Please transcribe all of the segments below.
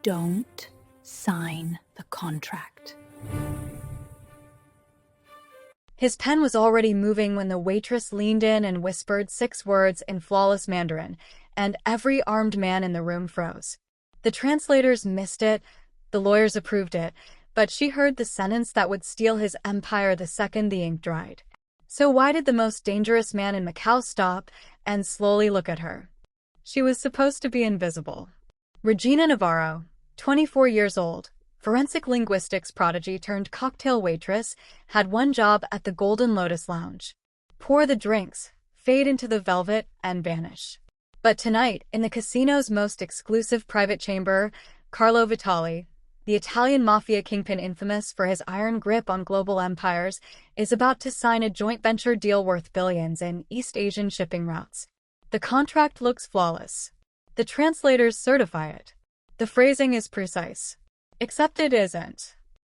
Don't sign the contract. His pen was already moving when the waitress leaned in and whispered 6 words in flawless Mandarin, and every armed man in the room froze. The translators missed it, the lawyers approved it, but she heard the sentence that would steal his empire the second the ink dried. So why did the most dangerous man in Macau stop and slowly look at her? She was supposed to be invisible. Regina Navarro, 24 years old, forensic linguistics prodigy turned cocktail waitress, had one job at the Golden Lotus Lounge. Pour the drinks, fade into the velvet, and vanish. But tonight, in the casino's most exclusive private chamber, Carlo Vitali, the Italian mafia kingpin infamous for his iron grip on global empires, is about to sign a joint venture deal worth billions in East Asian shipping routes. The contract looks flawless. The translators certify it. The phrasing is precise. Except it isn't.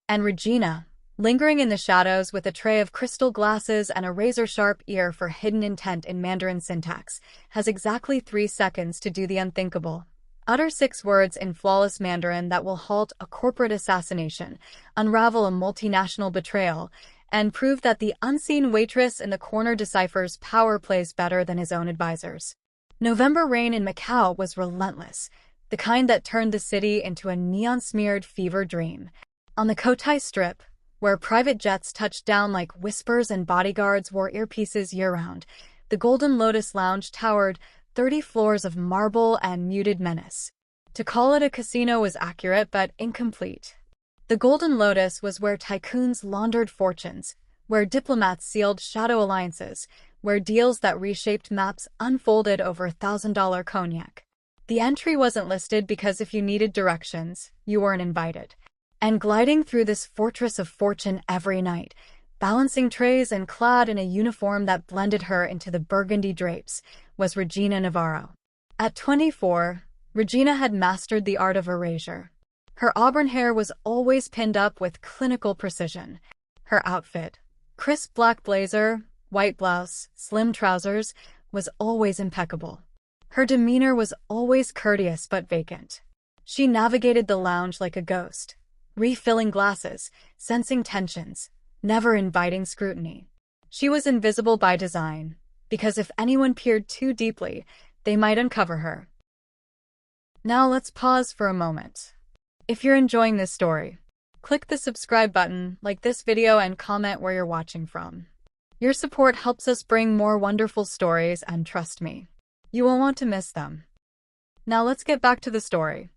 And Regina, lingering in the shadows with a tray of crystal glasses and a razor-sharp ear for hidden intent in Mandarin syntax, has exactly 3 seconds to do the unthinkable. Utter 6 words in flawless Mandarin that will halt a corporate assassination, unravel a multinational betrayal, and prove that the unseen waitress in the corner deciphers power plays better than his own advisors. November rain in Macau was relentless, the kind that turned the city into a neon-smeared fever dream. On the Cotai Strip, where private jets touched down like whispers and bodyguards wore earpieces year-round, the Golden Lotus Lounge towered 30 floors of marble and muted menace. To call it a casino was accurate but incomplete. The Golden Lotus was where tycoons laundered fortunes, where diplomats sealed shadow alliances, where deals that reshaped maps unfolded over $1,000 cognac. The entry wasn't listed because if you needed directions, you weren't invited. And gliding through this fortress of fortune every night, balancing trays and clad in a uniform that blended her into the burgundy drapes, was Regina Navarro. At 24, Regina had mastered the art of erasure. Her auburn hair was always pinned up with clinical precision. Her outfit, crisp black blazer, white blouse, slim trousers, was always impeccable. Her demeanor was always courteous but vacant. She navigated the lounge like a ghost, refilling glasses, sensing tensions, never inviting scrutiny. She was invisible by design, because if anyone peered too deeply, they might uncover her. Now let's pause for a moment. If you're enjoying this story, click the subscribe button, like this video, and comment where you're watching from. Your support helps us bring more wonderful stories, and trust me, you won't want to miss them. Now let's get back to the story.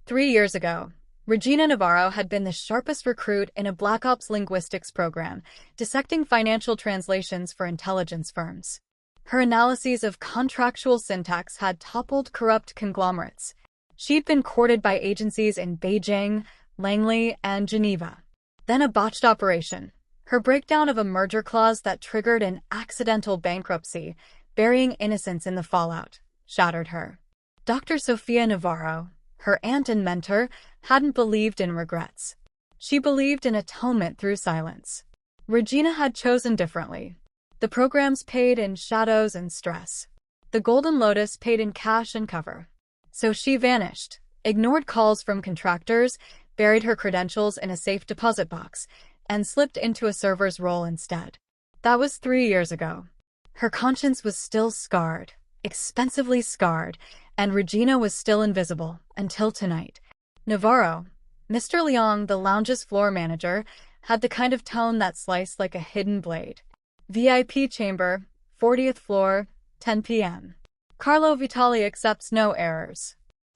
3 years ago, Regina Navarro had been the sharpest recruit in a Black Ops linguistics program, dissecting financial translations for intelligence firms. Her analyses of contractual syntax had toppled corrupt conglomerates. She'd been courted by agencies in Beijing, Langley, and Geneva. Then a botched operation. Her breakdown of a merger clause that triggered an accidental bankruptcy, burying innocence in the fallout, shattered her. Dr. Sofia Navarro, her aunt and mentor, hadn't believed in regrets. She believed in atonement through silence. Regina had chosen differently. The programs paid in shadows and stress. The Golden Lotus paid in cash and cover. So she vanished, ignored calls from contractors, buried her credentials in a safe deposit box, and slipped into a server's role instead. That was 3 years ago. Her conscience was still scarred, expensively scarred, and Regina was still invisible, until tonight. Navarro, Mr. Leong, the lounge's floor manager, had the kind of tone that sliced like a hidden blade. VIP chamber, 40th floor, 10 p.m. Carlo Vitali accepts no errors.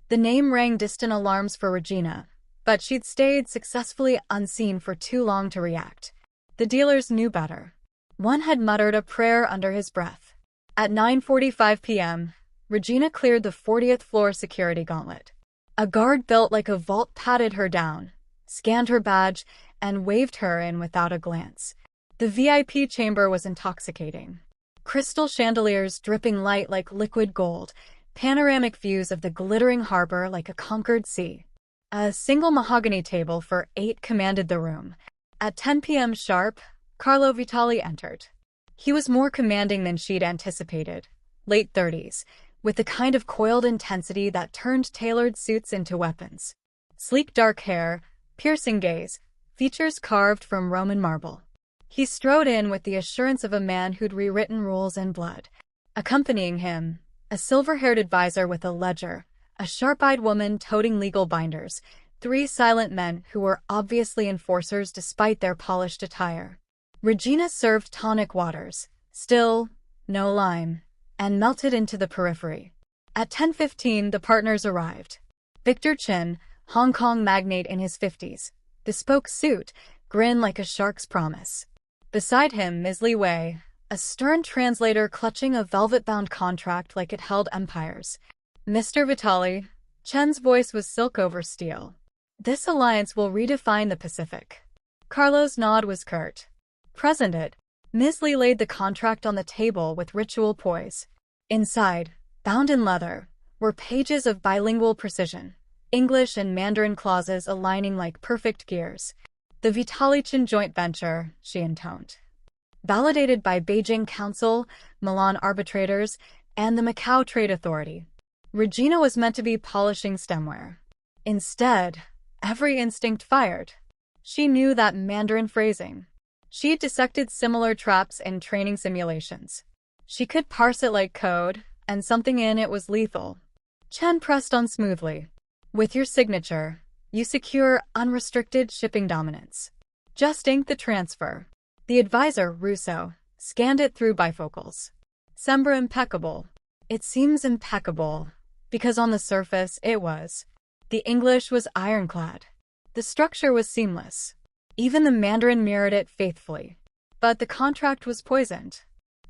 The name rang distant alarms for Regina, but she'd stayed successfully unseen for too long to react. The dealers knew better. One had muttered a prayer under his breath. At 9:45 p.m., Regina cleared the 40th floor security gauntlet. A guard built like a vault patted her down, scanned her badge, and waved her in without a glance. The VIP chamber was intoxicating. Crystal chandeliers dripping light like liquid gold, panoramic views of the glittering harbor like a conquered sea. A single mahogany table for 8 commanded the room. At 10 p.m. sharp, Carlo Vitali entered. He was more commanding than she'd anticipated. Late 30s, with the kind of coiled intensity that turned tailored suits into weapons. Sleek dark hair, piercing gaze, features carved from Roman marble. He strode in with the assurance of a man who'd rewritten rules in blood. Accompanying him, a silver-haired advisor with a ledger, a sharp-eyed woman toting legal binders, 3 silent men who were obviously enforcers despite their polished attire. Regina served tonic waters, still, no lime, and melted into the periphery. At 10:15, the partners arrived. Victor Chin, Hong Kong magnate in his 50s, bespoke suit, grinned like a shark's promise. Beside him, Ms. Li Wei, a stern translator clutching a velvet-bound contract like it held empires. Mr. Vitali, Chen's voice was silk over steel. This alliance will redefine the Pacific. Carlo's nod was curt. Present it. Ms. Li laid the contract on the table with ritual poise. Inside, bound in leather, were pages of bilingual precision, English and Mandarin clauses aligning like perfect gears. The Vitali-Chin joint venture, she intoned. Validated by Beijing Council, Milan arbitrators, and the Macau Trade Authority. Regina was meant to be polishing stemware. Instead, every instinct fired. She knew that Mandarin phrasing. She'd dissected similar traps in training simulations. She could parse it like code, and something in it was lethal. Chen pressed on smoothly. With your signature, you secure unrestricted shipping dominance. Just ink the transfer. The advisor, Russo, scanned it through bifocals. Sembra impeccable. It seems impeccable, because on the surface it was. The English was ironclad. The structure was seamless. Even the Mandarin mirrored it faithfully. But the contract was poisoned.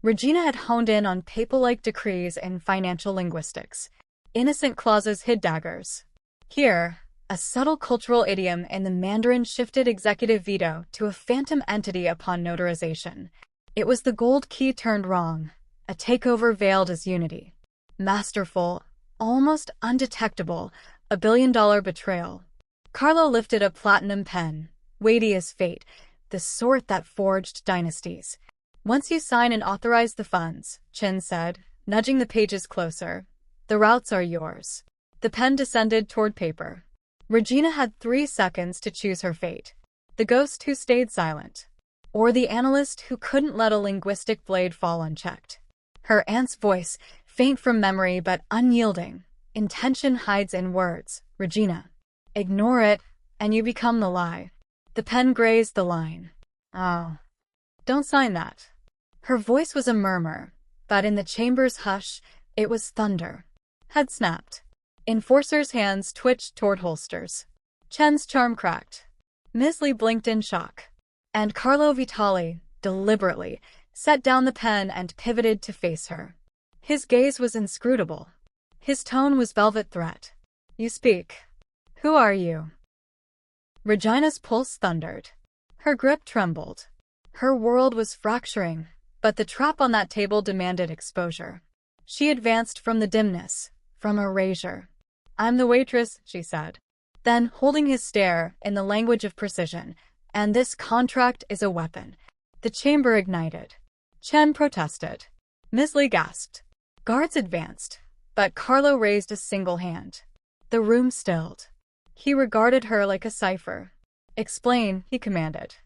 Regina had honed in on papal-like decrees in financial linguistics. Innocent clauses hid daggers. Here, a subtle cultural idiom in the Mandarin shifted executive veto to a phantom entity upon notarization. It was the gold key turned wrong, a takeover veiled as unity. Masterful, almost undetectable, a billion-dollar betrayal. Carlo lifted a platinum pen, weighty as fate, the sort that forged dynasties. Once you sign and authorize the funds, Chin said, nudging the pages closer, the routes are yours. The pen descended toward paper. Regina had 3 seconds to choose her fate. The ghost who stayed silent. Or the analyst who couldn't let a linguistic blade fall unchecked. Her aunt's voice, faint from memory but unyielding. Intention hides in words, Regina. Ignore it, and you become the lie. The pen grazed the line. Oh. Don't sign that. Her voice was a murmur, but in the chamber's hush, it was thunder. Had snapped. Enforcers' hands twitched toward holsters. Chen's charm cracked. Ms. Li blinked in shock. And Carlo Vitali, deliberately, set down the pen and pivoted to face her. His gaze was inscrutable. His tone was velvet threat. You speak. Who are you? Regina's pulse thundered. Her grip trembled. Her world was fracturing, but the trap on that table demanded exposure. She advanced from the dimness, from erasure. I'm the waitress, she said. Then, holding his stare in the language of precision, and this contract is a weapon. The chamber ignited. Chen protested. Ms. Li gasped. Guards advanced, but Carlo raised a single hand. The room stilled. He regarded her like a cipher. Explain, he commanded.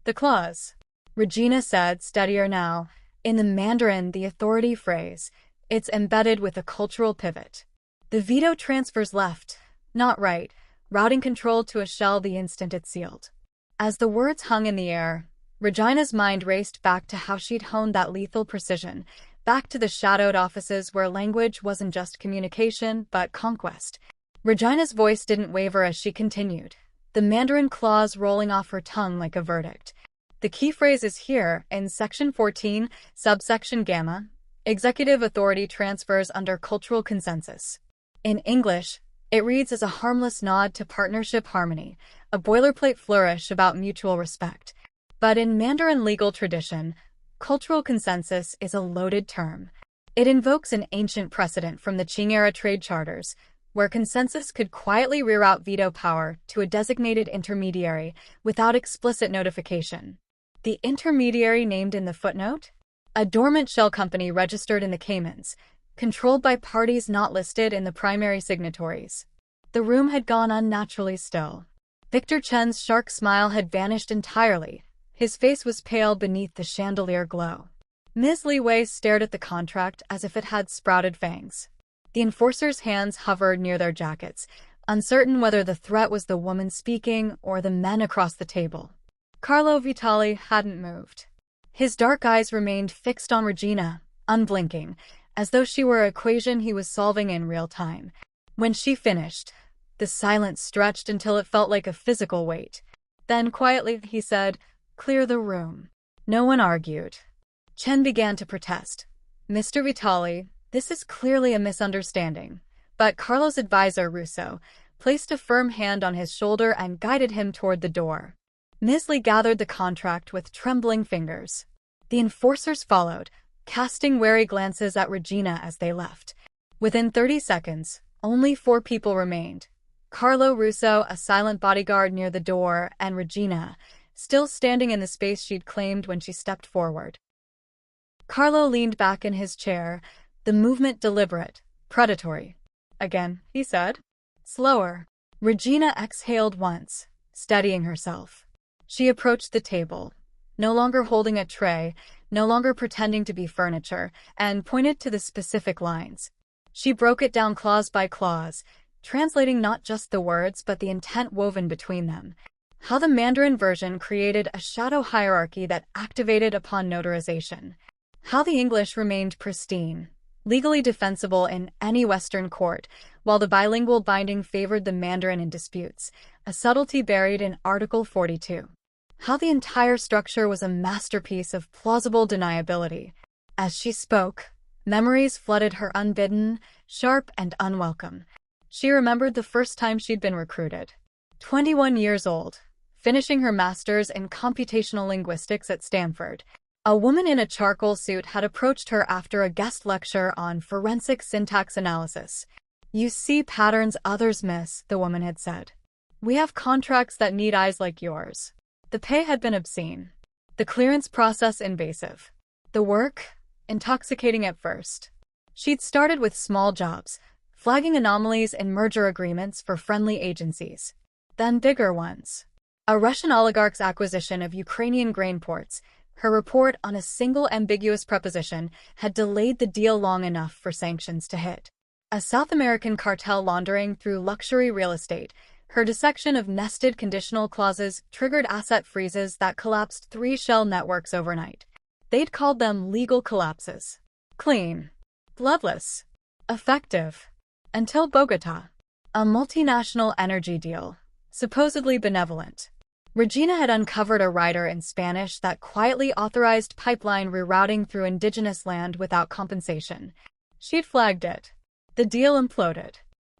The clause. Regina said, steadier now. In the Mandarin, the authority phrase. It's embedded with a cultural pivot. The veto transfers left, not right, routing control to a shell the instant it sealed. As the words hung in the air, Regina's mind raced back to how she'd honed that lethal precision, back to the shadowed offices where language wasn't just communication, but conquest. Regina's voice didn't waver as she continued, the Mandarin clause rolling off her tongue like a verdict. The key phrase is here, in Section 14, subsection Gamma, executive authority transfers under cultural consensus. In English, it reads as a harmless nod to partnership harmony, a boilerplate flourish about mutual respect. But in Mandarin legal tradition, cultural consensus is a loaded term. It invokes an ancient precedent from the Qing-era trade charters, where consensus could quietly reroute veto power to a designated intermediary without explicit notification. The intermediary named in the footnote? A dormant shell company registered in the Caymans, controlled by parties not listed in the primary signatories. The room had gone unnaturally still. Victor Chen's shark smile had vanished entirely. His face was pale beneath the chandelier glow. Ms. Li Wei stared at the contract as if it had sprouted fangs. The enforcers' hands hovered near their jackets, uncertain whether the threat was the woman speaking or the men across the table. Carlo Vitali hadn't moved. His dark eyes remained fixed on Regina, unblinking, as though she were an equation he was solving in real time. When she finished, the silence stretched until it felt like a physical weight. Then quietly he said, "Clear the room." No one argued. Chen began to protest. "Mr. Vitali, this is clearly a misunderstanding." But Carlo's advisor, Russo, placed a firm hand on his shoulder and guided him toward the door. Ms. Li gathered the contract with trembling fingers. The enforcers followed, casting wary glances at Regina as they left. Within 30 seconds, only 4 people remained. Carlo Russo, a silent bodyguard near the door, and Regina, still standing in the space she'd claimed when she stepped forward. Carlo leaned back in his chair, the movement deliberate, predatory. "Again," he said. Slower. Regina exhaled once, steadying herself. She approached the table, no longer holding a tray, no longer pretending to be furniture, and pointed to the specific lines. She broke it down clause by clause, translating not just the words but the intent woven between them. How the Mandarin version created a shadow hierarchy that activated upon notarization. How the English remained pristine, legally defensible in any Western court, while the bilingual binding favored the Mandarin in disputes, a subtlety buried in Article 42. How the entire structure was a masterpiece of plausible deniability. As she spoke, memories flooded her unbidden, sharp and unwelcome. She remembered the first time she'd been recruited. 21 years old, finishing her master's in computational linguistics at Stanford. A woman in a charcoal suit had approached her after a guest lecture on forensic syntax analysis. "You see patterns others miss," the woman had said. "We have contracts that need eyes like yours." The pay had been obscene. The clearance process invasive. The work, intoxicating at first. She'd started with small jobs, flagging anomalies in merger agreements for friendly agencies. Then bigger ones. A Russian oligarch's acquisition of Ukrainian grain ports. Her report on a single ambiguous preposition had delayed the deal long enough for sanctions to hit. A South American cartel laundering through luxury real estate. Her dissection of nested conditional clauses triggered asset freezes that collapsed 3 shell networks overnight. They'd called them legal collapses. Clean. Bloodless. Effective. Until Bogota. A multinational energy deal. Supposedly benevolent. Regina had uncovered a writer in Spanish that quietly authorized pipeline rerouting through indigenous land without compensation. She'd flagged it. The deal imploded.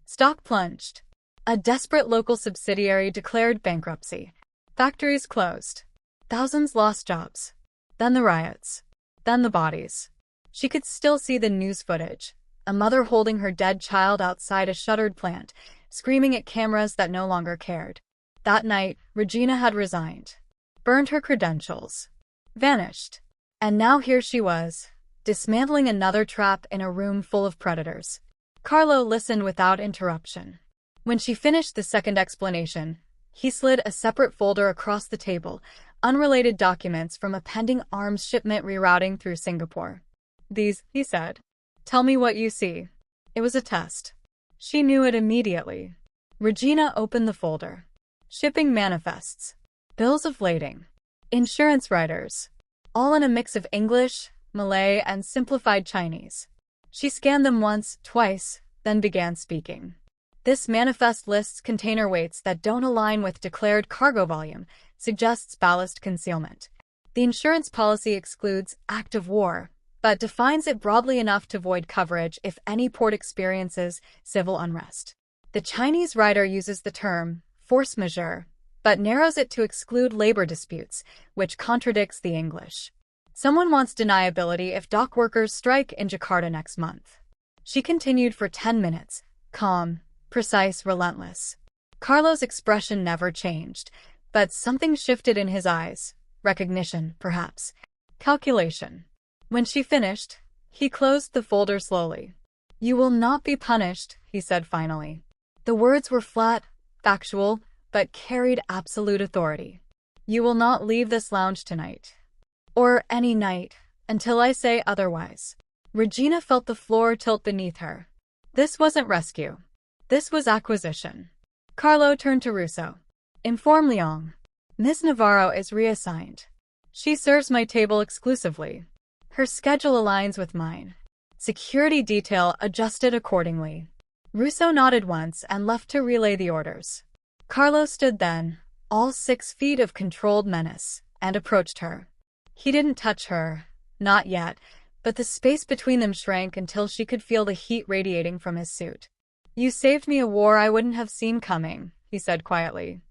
Stock plunged. A desperate local subsidiary declared bankruptcy. Factories closed. Thousands lost jobs. Then the riots. Then the bodies. She could still see the news footage. A mother holding her dead child outside a shuttered plant, screaming at cameras that no longer cared. That night, Regina had resigned. Burned her credentials. Vanished. And now here she was, dismantling another trap in a room full of predators. Carlo listened without interruption. When she finished the second explanation, he slid a separate folder across the table, unrelated documents from a pending arms shipment rerouting through Singapore. "These," he said. "Tell me what you see." It was a test. She knew it immediately. Regina opened the folder. Shipping manifests. Bills of lading. Insurance riders. All in a mix of English, Malay, and simplified Chinese. She scanned them once, twice, then began speaking. "This manifest lists container weights that don't align with declared cargo volume, suggests ballast concealment. The insurance policy excludes act of war, but defines it broadly enough to void coverage if any port experiences civil unrest. The Chinese writer uses the term force majeure, but narrows it to exclude labor disputes, which contradicts the English. Someone wants deniability if dock workers strike in Jakarta next month." She continued for 10 minutes, calm, precise, relentless. Carlo's expression never changed, but something shifted in his eyes. Recognition, perhaps. Calculation. When she finished, he closed the folder slowly. "You will not be punished," he said finally. The words were flat, factual, but carried absolute authority. "You will not leave this lounge tonight. Or any night, until I say otherwise." Regina felt the floor tilt beneath her. This wasn't rescue. This was acquisition. Carlo turned to Russo. "Inform Leong. Ms. Navarro is reassigned. She serves my table exclusively. Her schedule aligns with mine." Security detail adjusted accordingly. Russo nodded once and left to relay the orders. Carlo stood then, all 6 feet of controlled menace, and approached her. He didn't touch her, not yet, but the space between them shrank until she could feel the heat radiating from his suit. "You saved me a war I wouldn't have seen coming," he said quietly.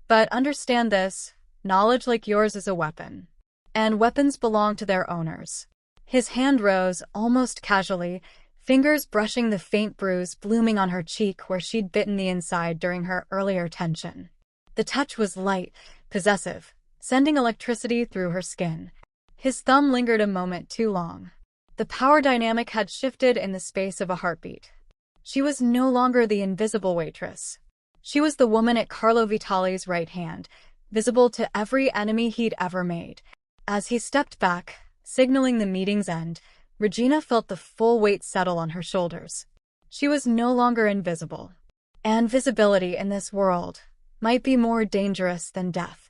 "But understand this, knowledge like yours is a weapon. And weapons belong to their owners." His hand rose, almost casually, fingers brushing the faint bruise blooming on her cheek where she'd bitten the inside during her earlier tension. The touch was light, possessive, sending electricity through her skin. His thumb lingered a moment too long. The power dynamic had shifted in the space of a heartbeat. She was no longer the invisible waitress. She was the woman at Carlo Vitali's right hand, visible to every enemy he'd ever made. As he stepped back, signaling the meeting's end, Regina felt the full weight settle on her shoulders. She was no longer invisible. And visibility in this world might be more dangerous than death.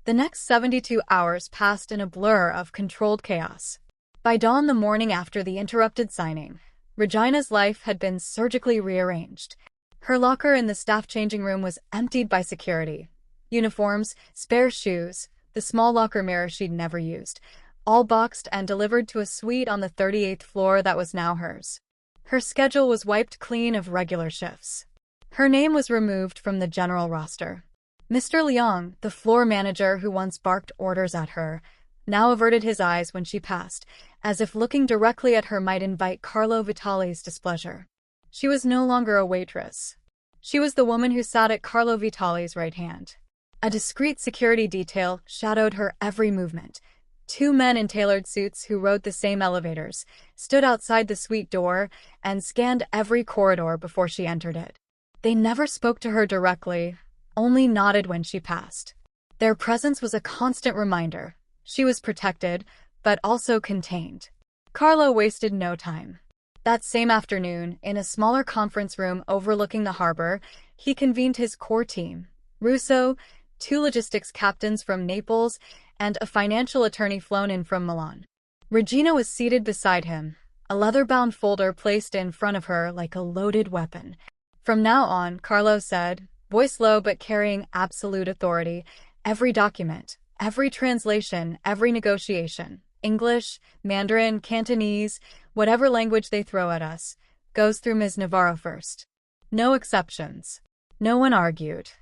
The next 72 hours passed in a blur of controlled chaos. By dawn the morning after the interrupted signing, Regina's life had been surgically rearranged. Her locker in the staff changing room was emptied by security. Uniforms, spare shoes, the small locker mirror she'd never used, all boxed and delivered to a suite on the 38th floor that was now hers. Her schedule was wiped clean of regular shifts. Her name was removed from the general roster. Mr. Leong, the floor manager who once barked orders at her, now averted his eyes when she passed, as if looking directly at her might invite Carlo Vitali's displeasure. She was no longer a waitress. She was the woman who sat at Carlo Vitali's right hand. A discreet security detail shadowed her every movement. 2 men in tailored suits who rode the same elevators stood outside the suite door and scanned every corridor before she entered it. They never spoke to her directly, only nodded when she passed. Their presence was a constant reminder. She was protected, but also contained. Carlo wasted no time. That same afternoon, in a smaller conference room overlooking the harbor, he convened his core team: Russo, 2 logistics captains from Naples, and a financial attorney flown in from Milan. Regina was seated beside him, a leather-bound folder placed in front of her like a loaded weapon. "From now on," Carlo said, voice low but carrying absolute authority, "every document, every translation, every negotiation, English, Mandarin, Cantonese, whatever language they throw at us, goes through Ms. Navarro first. No exceptions." No one argued.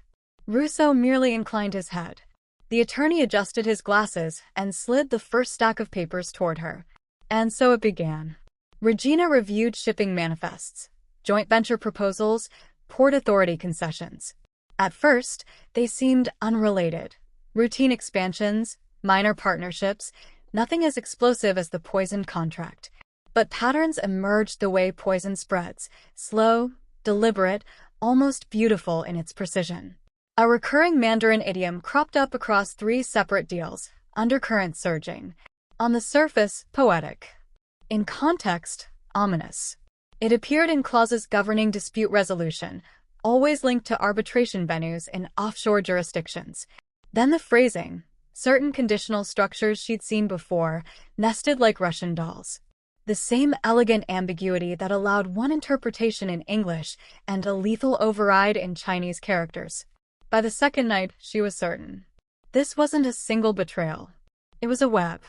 Russo merely inclined his head. The attorney adjusted his glasses and slid the first stack of papers toward her. And so it began. Regina reviewed shipping manifests, joint venture proposals, port authority concessions. At first, they seemed unrelated. Routine expansions, minor partnerships, nothing as explosive as the poison contract. But patterns emerged the way poison spreads, slow, deliberate, almost beautiful in its precision. A recurring Mandarin idiom cropped up across 3 separate deals, undercurrent surging. On the surface, poetic. In context, ominous. It appeared in clauses governing dispute resolution, always linked to arbitration venues in offshore jurisdictions. Then the phrasing, certain conditional structures she'd seen before, nested like Russian dolls. The same elegant ambiguity that allowed one interpretation in English and a lethal override in Chinese characters. By the second night, she was certain. This wasn't a single betrayal. It was a web.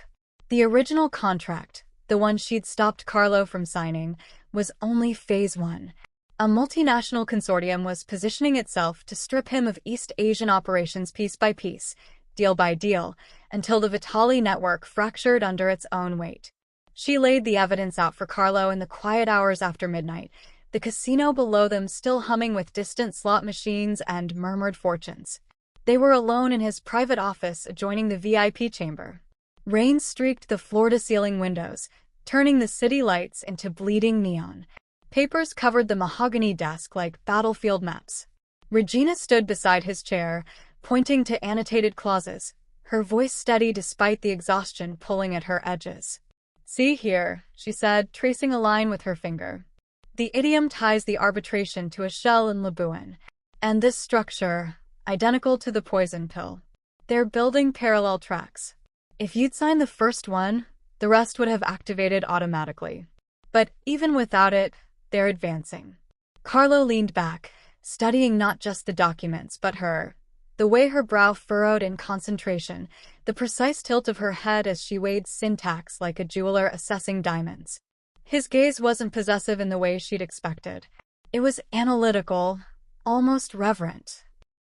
The original contract, the one she'd stopped Carlo from signing, was only phase 1. A multinational consortium was positioning itself to strip him of East Asian operations piece by piece, deal by deal, until the Vitali network fractured under its own weight. She laid the evidence out for Carlo in the quiet hours after midnight, the casino below them still humming with distant slot machines and murmured fortunes. They were alone in his private office adjoining the VIP chamber. Rain streaked the floor-to-ceiling windows, turning the city lights into bleeding neon. Papers covered the mahogany desk like battlefield maps. Regina stood beside his chair, pointing to annotated clauses, her voice steady despite the exhaustion pulling at her edges. "See here," she said, tracing a line with her finger. "The idiom ties the arbitration to a shell in Labuan, and this structure, identical to the poison pill. They're building parallel tracks. If you'd signed the first one, the rest would have activated automatically. But even without it, they're advancing." Carlo leaned back, studying not just the documents but her. The way her brow furrowed in concentration, the precise tilt of her head as she weighed syntax like a jeweler assessing diamonds. His gaze wasn't possessive in the way she'd expected. It was analytical, almost reverent.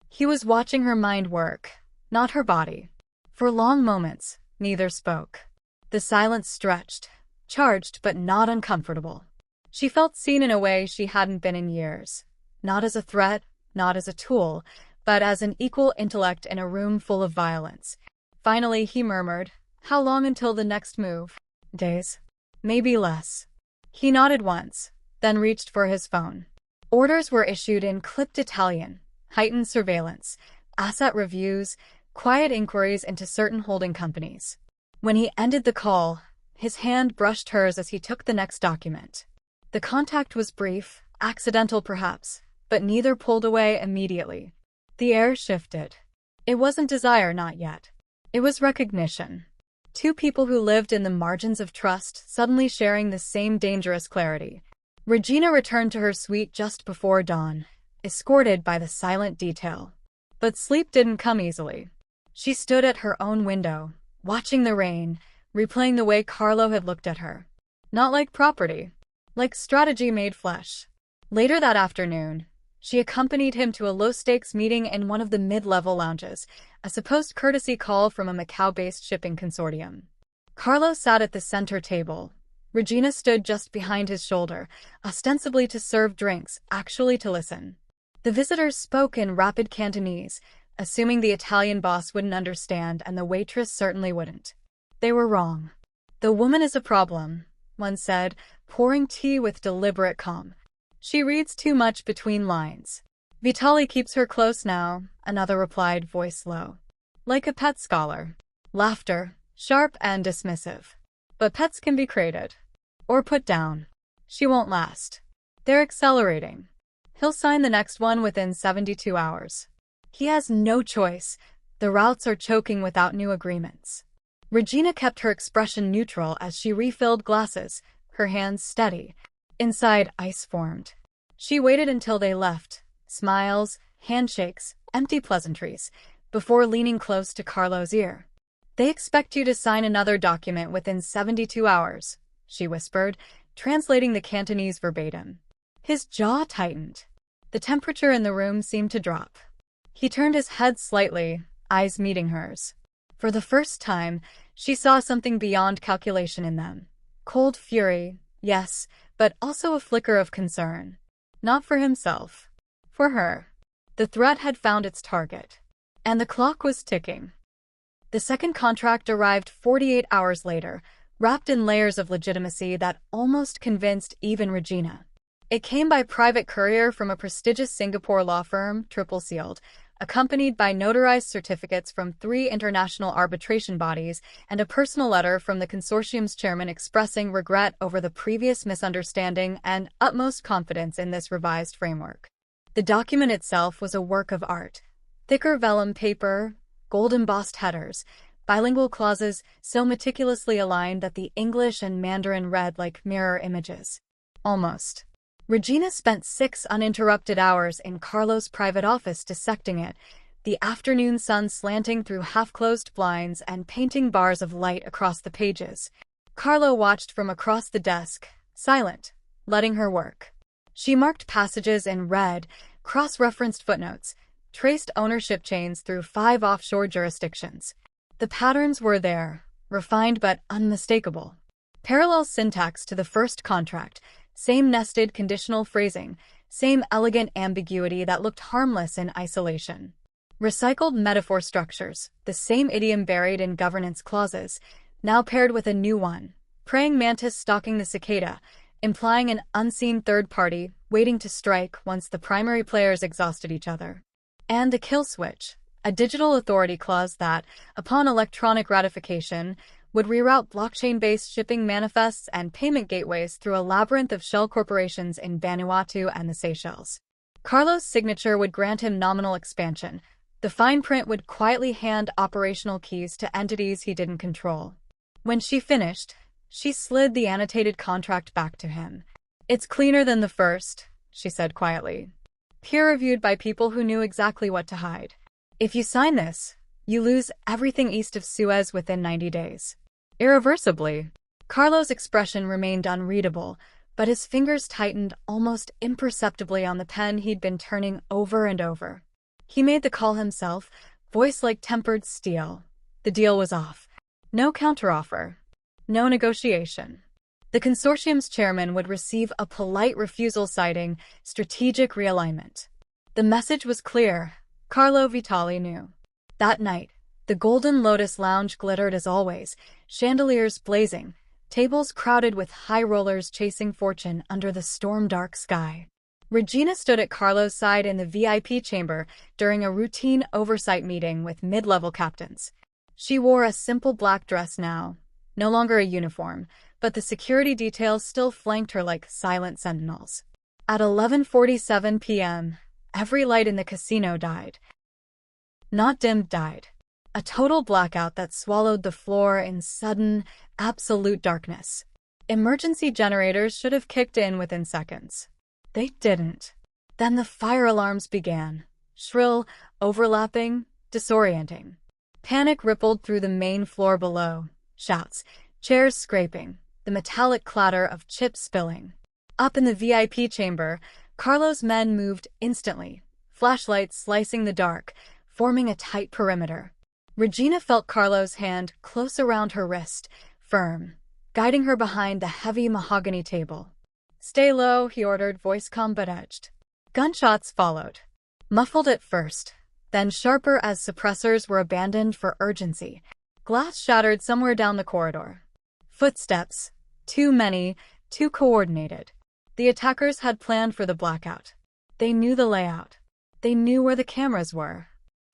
He was watching her mind work, not her body. For long moments, neither spoke. The silence stretched, charged but not uncomfortable. She felt seen in a way she hadn't been in years. Not as a threat, not as a tool, but as an equal intellect in a room full of violence. Finally, he murmured, "How long until the next move?" "Days. Maybe less." He nodded once, then reached for his phone. Orders were issued in clipped Italian, heightened surveillance, asset reviews, quiet inquiries into certain holding companies. When he ended the call, his hand brushed hers as he took the next document. The contact was brief, accidental perhaps, but neither pulled away immediately. The air shifted. It wasn't desire, not yet. It was recognition. Two people who lived in the margins of trust suddenly sharing the same dangerous clarity. Regina returned to her suite just before dawn, escorted by the silent detail. But sleep didn't come easily. She stood at her own window, watching the rain, replaying the way Carlo had looked at her. Not like property, like strategy made flesh. Later that afternoon, she accompanied him to a low-stakes meeting in one of the mid-level lounges, a supposed courtesy call from a Macau-based shipping consortium. Carlo sat at the center table. Regina stood just behind his shoulder, ostensibly to serve drinks, actually to listen. The visitors spoke in rapid Cantonese, assuming the Italian boss wouldn't understand and the waitress certainly wouldn't. They were wrong. "The woman is a problem," one said, pouring tea with deliberate calm. "She reads too much between lines." "Vitali keeps her close now," another replied, voice low. "Like a pet scholar." Laughter, sharp and dismissive. "But pets can be crated. Or put down. She won't last. They're accelerating. He'll sign the next one within 72 hours. He has no choice. The routes are choking without new agreements." Regina kept her expression neutral as she refilled glasses, her hands steady. Inside, ice formed. She waited until they left, smiles, handshakes, empty pleasantries, before leaning close to Carlo's ear. "They expect you to sign another document within 72 hours, she whispered, translating the Cantonese verbatim. His jaw tightened. The temperature in the room seemed to drop. He turned his head slightly, eyes meeting hers. For the first time, she saw something beyond calculation in them. Cold fury, yes, but also a flicker of concern. Not for himself. For her. The threat had found its target. And the clock was ticking. The second contract arrived 48 hours later, wrapped in layers of legitimacy that almost convinced even Regina. It came by private courier from a prestigious Singapore law firm, triple-sealed, accompanied by notarized certificates from 3 international arbitration bodies and a personal letter from the consortium's chairman expressing regret over the previous misunderstanding and utmost confidence in this revised framework. The document itself was a work of art. Thicker vellum paper, gold-embossed headers, bilingual clauses so meticulously aligned that the English and Mandarin read like mirror images. Almost. Regina spent 6 uninterrupted hours in Carlo's private office dissecting it, the afternoon sun slanting through half-closed blinds and painting bars of light across the pages. Carlo watched from across the desk, silent, letting her work. She marked passages in red, cross-referenced footnotes, traced ownership chains through 5 offshore jurisdictions. The patterns were there, refined but unmistakable. Parallel syntax to the first contract, same nested conditional phrasing, same elegant ambiguity that looked harmless in isolation. Recycled metaphor structures, the same idiom buried in governance clauses, now paired with a new one, praying mantis stalking the cicada, implying an unseen third party waiting to strike once the primary players exhausted each other. And a kill switch, a digital authority clause that, upon electronic ratification, would reroute blockchain-based shipping manifests and payment gateways through a labyrinth of shell corporations in Vanuatu and the Seychelles. Carlos' signature would grant him nominal expansion. The fine print would quietly hand operational keys to entities he didn't control. When she finished, she slid the annotated contract back to him. "It's cleaner than the first," she said quietly. "Peer-reviewed by people who knew exactly what to hide. If you sign this, you lose everything east of Suez within 90 days. Irreversibly." Carlos' expression remained unreadable, but his fingers tightened almost imperceptibly on the pen he'd been turning over and over. He made the call himself, voice like tempered steel. The deal was off. No counteroffer. No negotiation. The consortium's chairman would receive a polite refusal citing strategic realignment. The message was clear. Carlo Vitali knew. That night, the Golden Lotus Lounge glittered as always, chandeliers blazing, tables crowded with high rollers chasing fortune under the storm-dark sky. Regina stood at Carlo's side in the VIP chamber during a routine oversight meeting with mid-level captains. She wore a simple black dress now, no longer a uniform, but the security details still flanked her like silent sentinels. At 11:47 p.m., every light in the casino died. Not dimmed, died. A total blackout that swallowed the floor in sudden, absolute darkness. Emergency generators should have kicked in within seconds. They didn't. Then the fire alarms began. Shrill, overlapping, disorienting. Panic rippled through the main floor below. Shouts, chairs scraping, the metallic clatter of chips spilling. Up in the VIP chamber, Carlo's men moved instantly, flashlights slicing the dark, forming a tight perimeter. Regina felt Carlo's hand close around her wrist, firm, guiding her behind the heavy mahogany table. "Stay low," he ordered, voice calm but edged. Gunshots followed. Muffled at first, then sharper as suppressors were abandoned for urgency. Glass shattered somewhere down the corridor. Footsteps. Too many, too coordinated. The attackers had planned for the blackout. They knew the layout. They knew where the cameras were.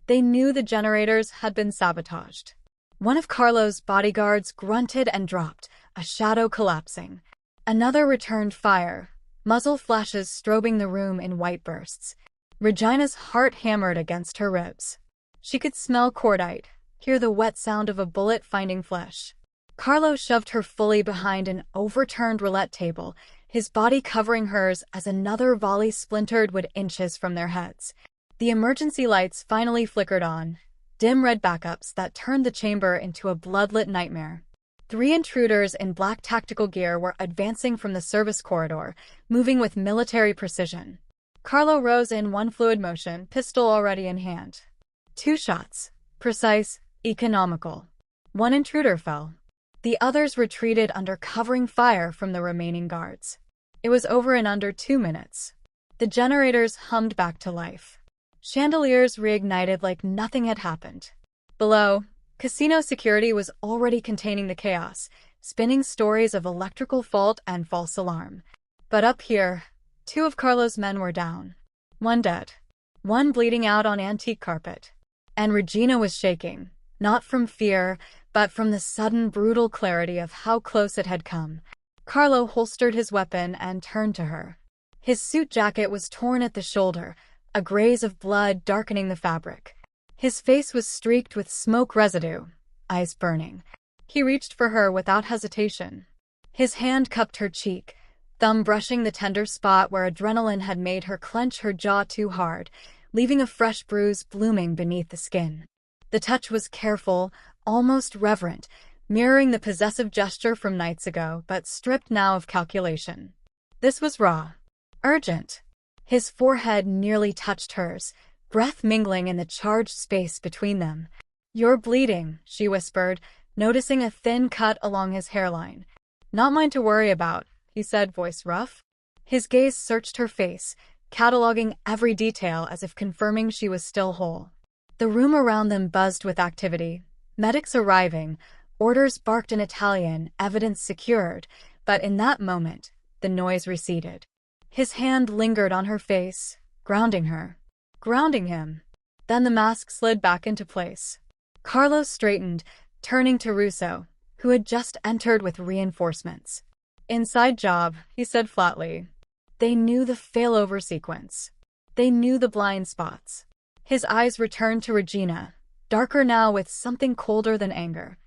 They knew the generators had been sabotaged. One of Carlo's bodyguards grunted and dropped, a shadow collapsing. Another returned fire, muzzle flashes strobing the room in white bursts. Regina's heart hammered against her ribs. She could smell cordite, hear the wet sound of a bullet finding flesh. Carlo shoved her fully behind an overturned roulette table, his body covering hers as another volley splintered wood inches from their heads. The emergency lights finally flickered on, dim red backups that turned the chamber into a bloodlit nightmare. 3 intruders in black tactical gear were advancing from the service corridor, moving with military precision. Carlo rose in one fluid motion, pistol already in hand. 2 shots. Precise, economical. 1 intruder fell. The others retreated under covering fire from the remaining guards. It was over in under 2 minutes. The generators hummed back to life. Chandeliers reignited like nothing had happened. Below, casino security was already containing the chaos, spinning stories of electrical fault and false alarm. But up here, 2 of Carlo's men were down. 1 dead. 1 bleeding out on antique carpet. And Regina was shaking, not from fear, but from the sudden brutal clarity of how close it had come. Carlo holstered his weapon and turned to her. His suit jacket was torn at the shoulder, a graze of blood darkening the fabric. His face was streaked with smoke residue, eyes burning. He reached for her without hesitation. His hand cupped her cheek, thumb brushing the tender spot where adrenaline had made her clench her jaw too hard, leaving a fresh bruise blooming beneath the skin. The touch was careful, almost reverent, mirroring the possessive gesture from nights ago, but stripped now of calculation. This was raw, urgent. His forehead nearly touched hers, breath mingling in the charged space between them. "You're bleeding," she whispered, noticing a thin cut along his hairline. "Not mine to worry about," he said, voice rough. His gaze searched her face, cataloging every detail as if confirming she was still whole. The room around them buzzed with activity. Medics arriving, orders barked in Italian, evidence secured, but in that moment, the noise receded. His hand lingered on her face, grounding her. Grounding him. Then the mask slid back into place. Carlos straightened, turning to Russo, who had just entered with reinforcements. "Inside job," he said flatly. They knew the failover sequence. They knew the blind spots. His eyes returned to Regina, darker now with something colder than anger.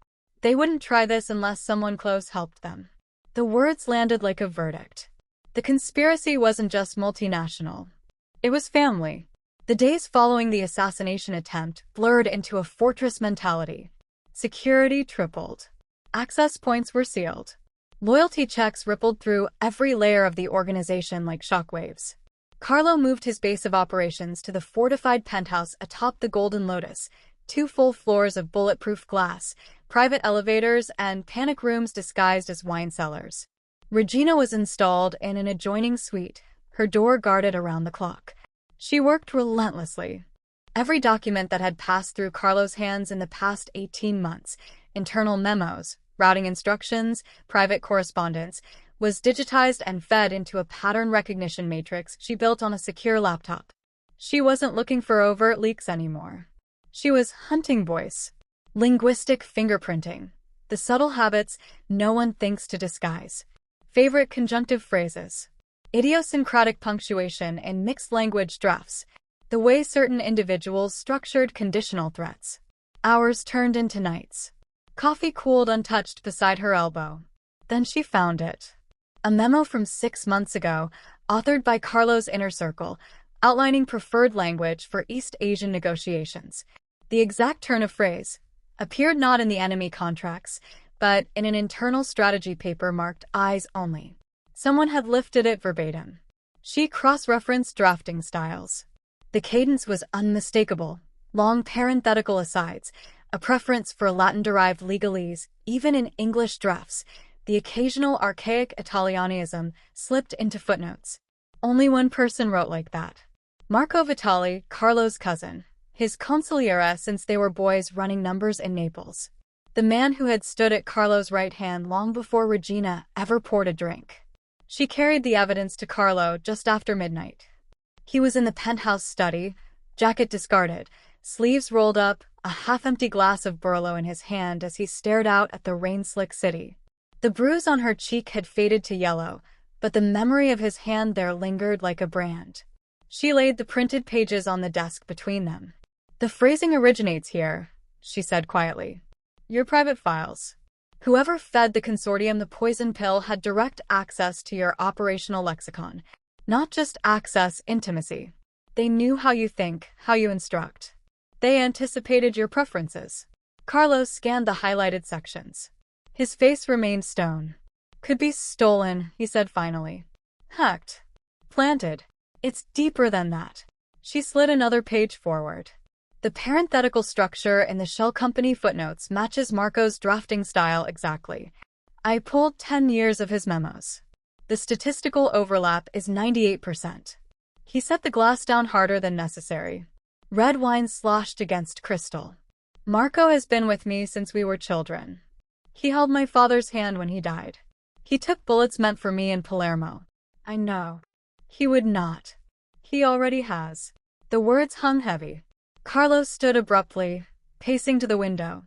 They wouldn't try this unless someone close helped them. The words landed like a verdict. The conspiracy wasn't just multinational. It was family. The days following the assassination attempt blurred into a fortress mentality. Security tripled. Access points were sealed. Loyalty checks rippled through every layer of the organization like shockwaves. Carlo moved his base of operations to the fortified penthouse atop the Golden Lotus, 2 full floors of bulletproof glass, private elevators, and panic rooms disguised as wine cellars. Regina was installed in an adjoining suite, her door guarded around the clock. She worked relentlessly. Every document that had passed through Carlo's hands in the past 18 months, internal memos, routing instructions, private correspondence, was digitized and fed into a pattern recognition matrix she built on a secure laptop. She wasn't looking for overt leaks anymore. She was hunting voice, linguistic fingerprinting, the subtle habits no one thinks to disguise, favorite conjunctive phrases, idiosyncratic punctuation in mixed language drafts, the way certain individuals structured conditional threats. Hours turned into nights. Coffee cooled untouched beside her elbow. Then she found it. A memo from 6 months ago, authored by Carlo's inner circle, outlining preferred language for East Asian negotiations. The exact turn of phrase appeared not in the enemy contracts, but in an internal strategy paper marked eyes only. Someone had lifted it verbatim. She cross-referenced drafting styles. The cadence was unmistakable, long parenthetical asides, a preference for Latin-derived legalese, even in English drafts. The occasional archaic Italianism slipped into footnotes. Only one person wrote like that. Marco Vitali, Carlo's cousin, his consigliere since they were boys running numbers in Naples. The man who had stood at Carlo's right hand long before Regina ever poured a drink. She carried the evidence to Carlo just after midnight. He was in the penthouse study, jacket discarded, sleeves rolled up, a half-empty glass of Burlo in his hand as he stared out at the rain-slick city. The bruise on her cheek had faded to yellow, but the memory of his hand there lingered like a brand. She laid the printed pages on the desk between them. "The phrasing originates here," she said quietly. "Your private files. Whoever fed the consortium the poison pill had direct access to your operational lexicon. Not just access, intimacy. They knew how you think, how you instruct. They anticipated your preferences." Carlos scanned the highlighted sections. His face remained stone. "Could be stolen," he said finally. "Hacked. Planted. It's deeper than that." She slid another page forward. The parenthetical structure in the shell company footnotes matches Marco's drafting style exactly. I pulled 10 years of his memos. The statistical overlap is 98%. He set the glass down harder than necessary. Red wine sloshed against crystal. "Marco has been with me since we were children. He held my father's hand when he died. He took bullets meant for me in Palermo. I know. He would not. He already has." The words hung heavy. Carlos stood abruptly, pacing to the window.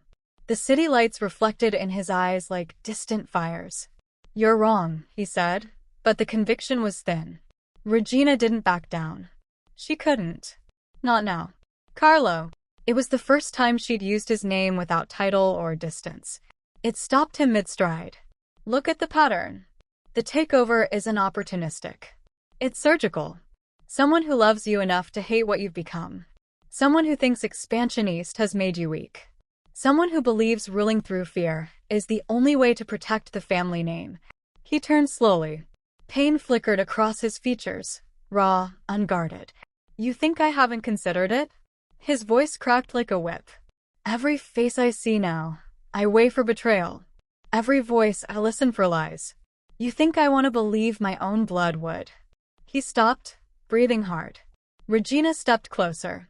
The city lights reflected in his eyes like distant fires. "You're wrong," he said, but the conviction was thin. Regina didn't back down. She couldn't. Not now. "Carlo." It was the first time she'd used his name without title or distance. It stopped him mid-stride. "Look at the pattern. The takeover isn't opportunistic. It's surgical. Someone who loves you enough to hate what you've become. Someone who thinks expansion east has made you weak. Someone who believes ruling through fear is the only way to protect the family name." He turned slowly. Pain flickered across his features, raw, unguarded. "You think I haven't considered it?" His voice cracked like a whip. "Every face I see now, I weigh for betrayal. Every voice, I listen for lies. You think I want to believe my own blood would." He stopped, breathing hard. Regina stepped closer.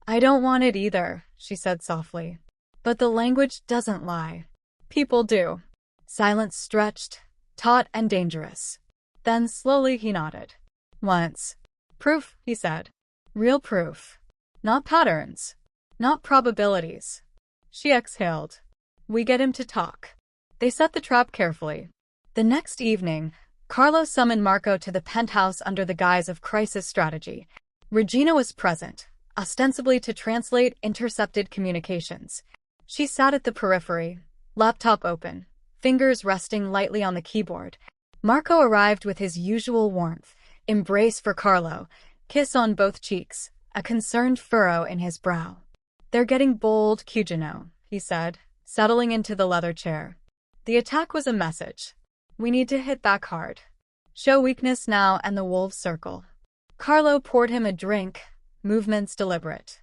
"I don't want it either," she said softly. "But the language doesn't lie. People do." Silence stretched, taut and dangerous. Then slowly he nodded. Once. Proof, he said. Real proof. Not patterns. Not probabilities. She exhaled. We get him to talk. They set the trap carefully. The next evening, Carlo summoned Marco to the penthouse under the guise of crisis strategy. Regina was present, ostensibly to translate intercepted communications. She sat at the periphery, laptop open, fingers resting lightly on the keyboard. Marco arrived with his usual warmth, embrace for Carlo, kiss on both cheeks, a concerned furrow in his brow. They're getting bold, Cugino, he said, settling into the leather chair. The attack was a message. We need to hit back hard. Show weakness now and the wolves circle. Carlo poured him a drink, movements deliberate.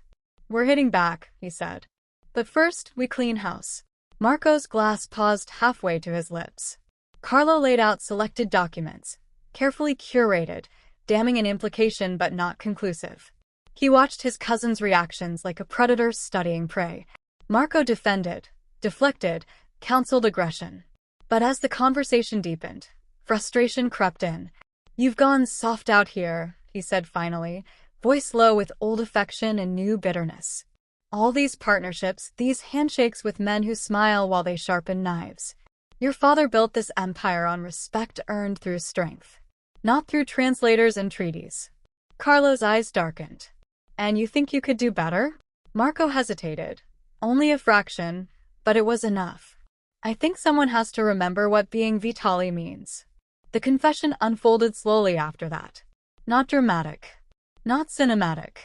We're hitting back, he said. But first, we clean house. Marco's glass paused halfway to his lips. Carlo laid out selected documents, carefully curated, damning an implication but not conclusive. He watched his cousin's reactions like a predator studying prey. Marco defended, deflected, counseled aggression. But as the conversation deepened, frustration crept in. You've gone soft out here, he said finally, voice low with old affection and new bitterness. All these partnerships, these handshakes with men who smile while they sharpen knives. Your father built this empire on respect earned through strength, not through translators and treaties. Carlo's eyes darkened. And you think you could do better? Marco hesitated. Only a fraction, but it was enough. I think someone has to remember what being Vitali means. The confession unfolded slowly after that. Not dramatic. Not cinematic.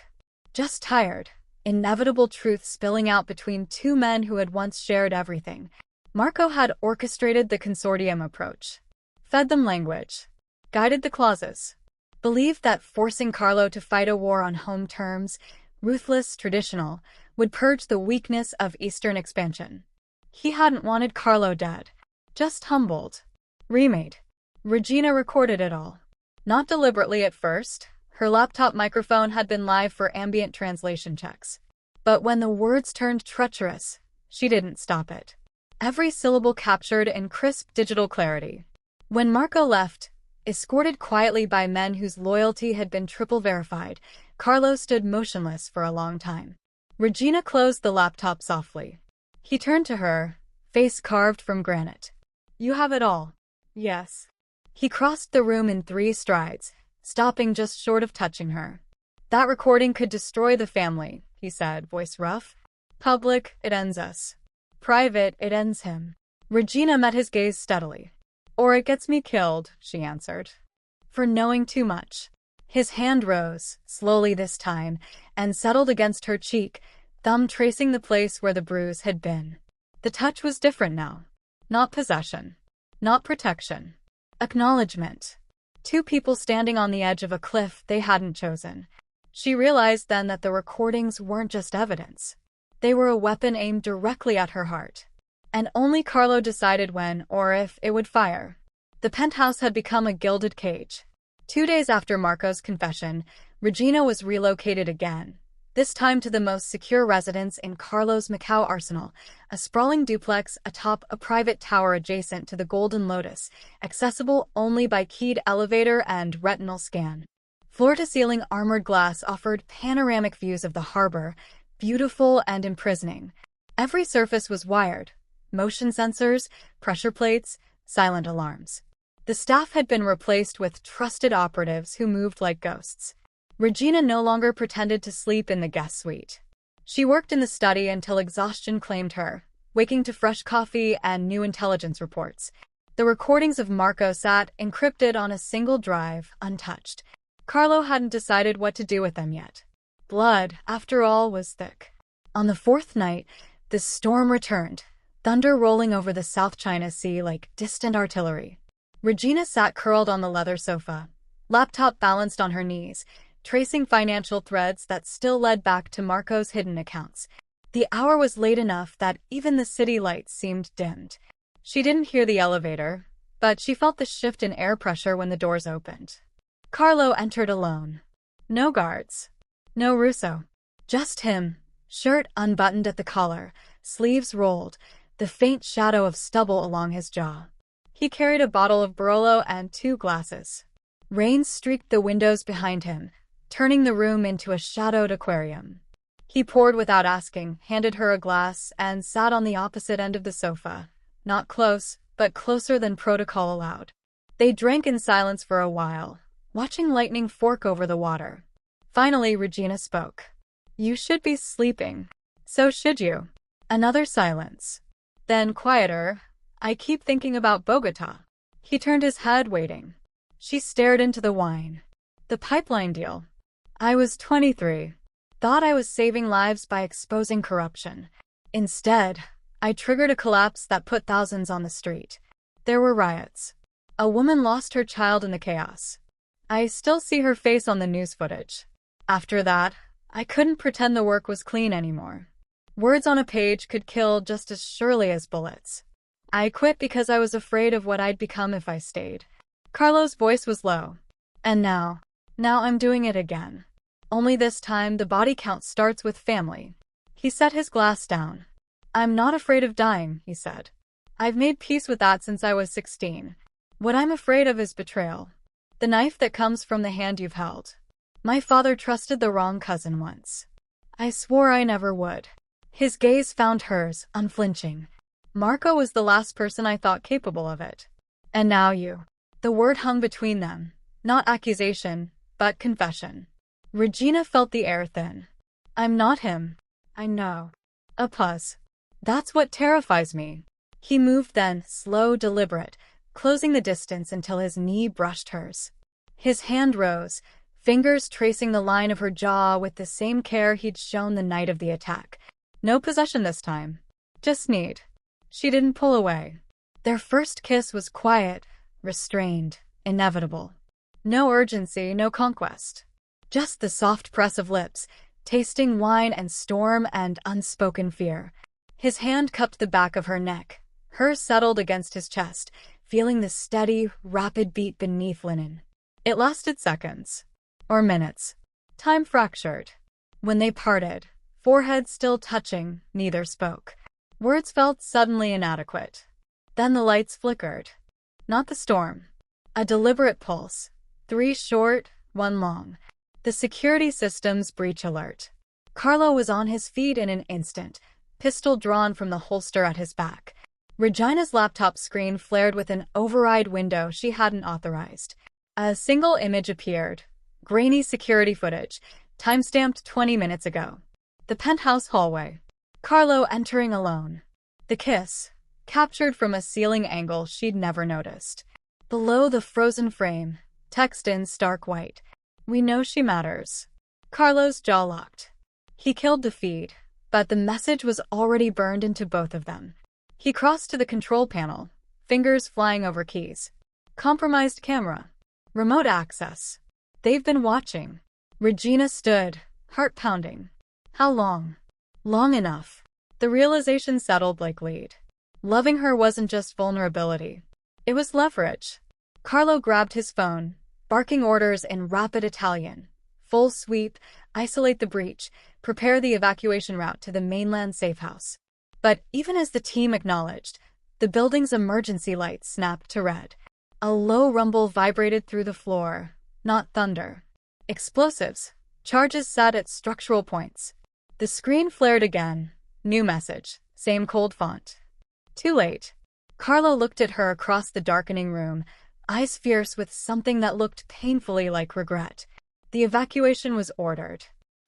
Just tired. Inevitable truth spilling out between two men who had once shared everything. Marco had orchestrated the consortium approach. Fed them language. Guided the clauses. Believed that forcing Carlo to fight a war on home terms, ruthless, traditional, would purge the weakness of Eastern expansion. He hadn't wanted Carlo dead. Just humbled. Remade. Regina recorded it all. Not deliberately at first. Her laptop microphone had been live for ambient translation checks. But when the words turned treacherous, she didn't stop it. Every syllable captured in crisp digital clarity. When Marco left, escorted quietly by men whose loyalty had been triple verified, Carlo stood motionless for a long time. Regina closed the laptop softly. He turned to her, face carved from granite. You have it all. Yes. He crossed the room in 3 strides, stopping just short of touching her. That recording could destroy the family, he said, voice rough. Public, it ends us. Private, it ends him. Regina met his gaze steadily. Or it gets me killed, she answered. For knowing too much. His hand rose, slowly this time, and settled against her cheek, thumb tracing the place where the bruise had been. The touch was different now. Not possession. Not protection. Acknowledgement. 2 people standing on the edge of a cliff they hadn't chosen. She realized then that the recordings weren't just evidence. They were a weapon aimed directly at her heart. And only Carlo decided when or if it would fire. The penthouse had become a gilded cage. 2 days after Marco's confession, Regina was relocated again, this time to the most secure residence in Carlo's Macau arsenal, a sprawling duplex atop a private tower adjacent to the Golden Lotus, accessible only by keyed elevator and retinal scan. Floor-to-ceiling armored glass offered panoramic views of the harbor, beautiful and imprisoning. Every surface was wired. Motion sensors, pressure plates, silent alarms. The staff had been replaced with trusted operatives who moved like ghosts. Regina no longer pretended to sleep in the guest suite. She worked in the study until exhaustion claimed her, waking to fresh coffee and new intelligence reports. The recordings of Marco sat encrypted on a single drive, untouched. Carlo hadn't decided what to do with them yet. Blood, after all, was thick. On the 4th night, the storm returned. Thunder rolling over the South China Sea like distant artillery. Regina sat curled on the leather sofa, laptop balanced on her knees, tracing financial threads that still led back to Marco's hidden accounts. The hour was late enough that even the city lights seemed dimmed. She didn't hear the elevator, but she felt the shift in air pressure when the doors opened. Carlo entered alone. No guards. No Russo. Just him, shirt unbuttoned at the collar, sleeves rolled, the faint shadow of stubble along his jaw. He carried a bottle of Barolo and 2 glasses. Rain streaked the windows behind him, turning the room into a shadowed aquarium. He poured without asking, handed her a glass, and sat on the opposite end of the sofa. Not close, but closer than protocol allowed. They drank in silence for a while, watching lightning fork over the water. Finally, Regina spoke. "You should be sleeping." "So should you." Another silence. Then, quieter, "I keep thinking about Bogota." He turned his head, waiting. She stared into the wine. "The pipeline deal. I was 23. Thought I was saving lives by exposing corruption. Instead, I triggered a collapse that put thousands on the street. There were riots. A woman lost her child in the chaos. I still see her face on the news footage. After that, I couldn't pretend the work was clean anymore. Words on a page could kill just as surely as bullets. I quit because I was afraid of what I'd become if I stayed." Carlo's voice was low. "And now I'm doing it again. Only this time the body count starts with family." He set his glass down. "I'm not afraid of dying," he said. "I've made peace with that since I was 16. What I'm afraid of is betrayal. The knife that comes from the hand you've held. My father trusted the wrong cousin once. I swore I never would." His gaze found hers, unflinching. "Marco was the last person I thought capable of it. And now you." The word hung between them, not accusation, but confession. Regina felt the air thin. "I'm not him. I know." A pause. "That's what terrifies me." He moved then, slow, deliberate, closing the distance until his knee brushed hers. His hand rose, fingers tracing the line of her jaw with the same care he'd shown the night of the attack. No possession this time. Just need. She didn't pull away. Their first kiss was quiet, restrained, inevitable. No urgency, no conquest. Just the soft press of lips, tasting wine and storm and unspoken fear. His hand cupped the back of her neck. Hers settled against his chest, feeling the steady, rapid beat beneath linen. It lasted seconds. Or minutes. Time fractured. When they parted, foreheads still touching, neither spoke. Words felt suddenly inadequate. Then the lights flickered. Not the storm. A deliberate pulse. 3 short, 1 long. The security system's breach alert. Carlo was on his feet in an instant, pistol drawn from the holster at his back. Regina's laptop screen flared with an override window she hadn't authorized. A single image appeared. Grainy security footage, timestamped 20 minutes ago. The penthouse hallway. Carlo entering alone. The kiss, captured from a ceiling angle she'd never noticed. Below the frozen frame, text in stark white. "We know she matters." Carlo's jaw locked. He killed the feed, but the message was already burned into both of them. He crossed to the control panel, fingers flying over keys. Compromised camera. Remote access. They've been watching. Regina stood, heart pounding. How long? Long enough. The realization settled like lead. Loving her wasn't just vulnerability. It was leverage. Carlo grabbed his phone, barking orders in rapid Italian. Full sweep, isolate the breach, prepare the evacuation route to the mainland safehouse. But even as the team acknowledged, the building's emergency lights snapped to red. A low rumble vibrated through the floor, not thunder. Explosives. Charges set at structural points. The screen flared again. New message. Same cold font. Too late. Carlo looked at her across the darkening room, eyes fierce with something that looked painfully like regret. The evacuation was ordered.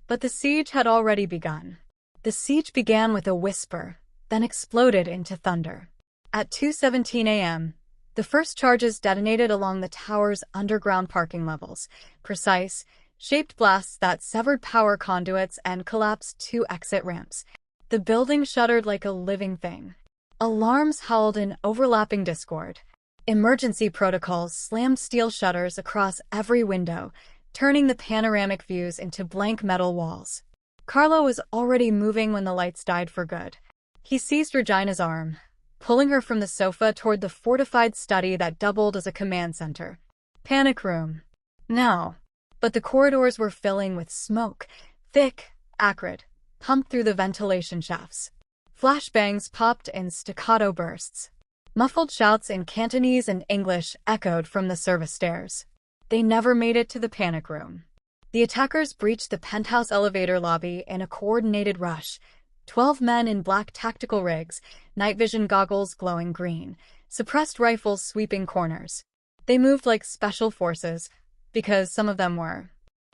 But the siege had already begun. The siege began with a whisper, then exploded into thunder. At 2:17 a.m., the first charges detonated along the tower's underground parking levels, precise, shaped blasts that severed power conduits and collapsed 2 exit ramps. The building shuddered like a living thing. Alarms howled in overlapping discord. Emergency protocols slammed steel shutters across every window, turning the panoramic views into blank metal walls. Carlo was already moving when the lights died for good. He seized Regina's arm, pulling her from the sofa toward the fortified study that doubled as a command center. Panic room. Now. But the corridors were filling with smoke, thick, acrid, pumped through the ventilation shafts. Flashbangs popped in staccato bursts. Muffled shouts in Cantonese and English echoed from the service stairs. They never made it to the panic room. The attackers breached the penthouse elevator lobby in a coordinated rush. 12 men in black tactical rigs, night vision goggles glowing green, suppressed rifles sweeping corners. They moved like special forces, because some of them were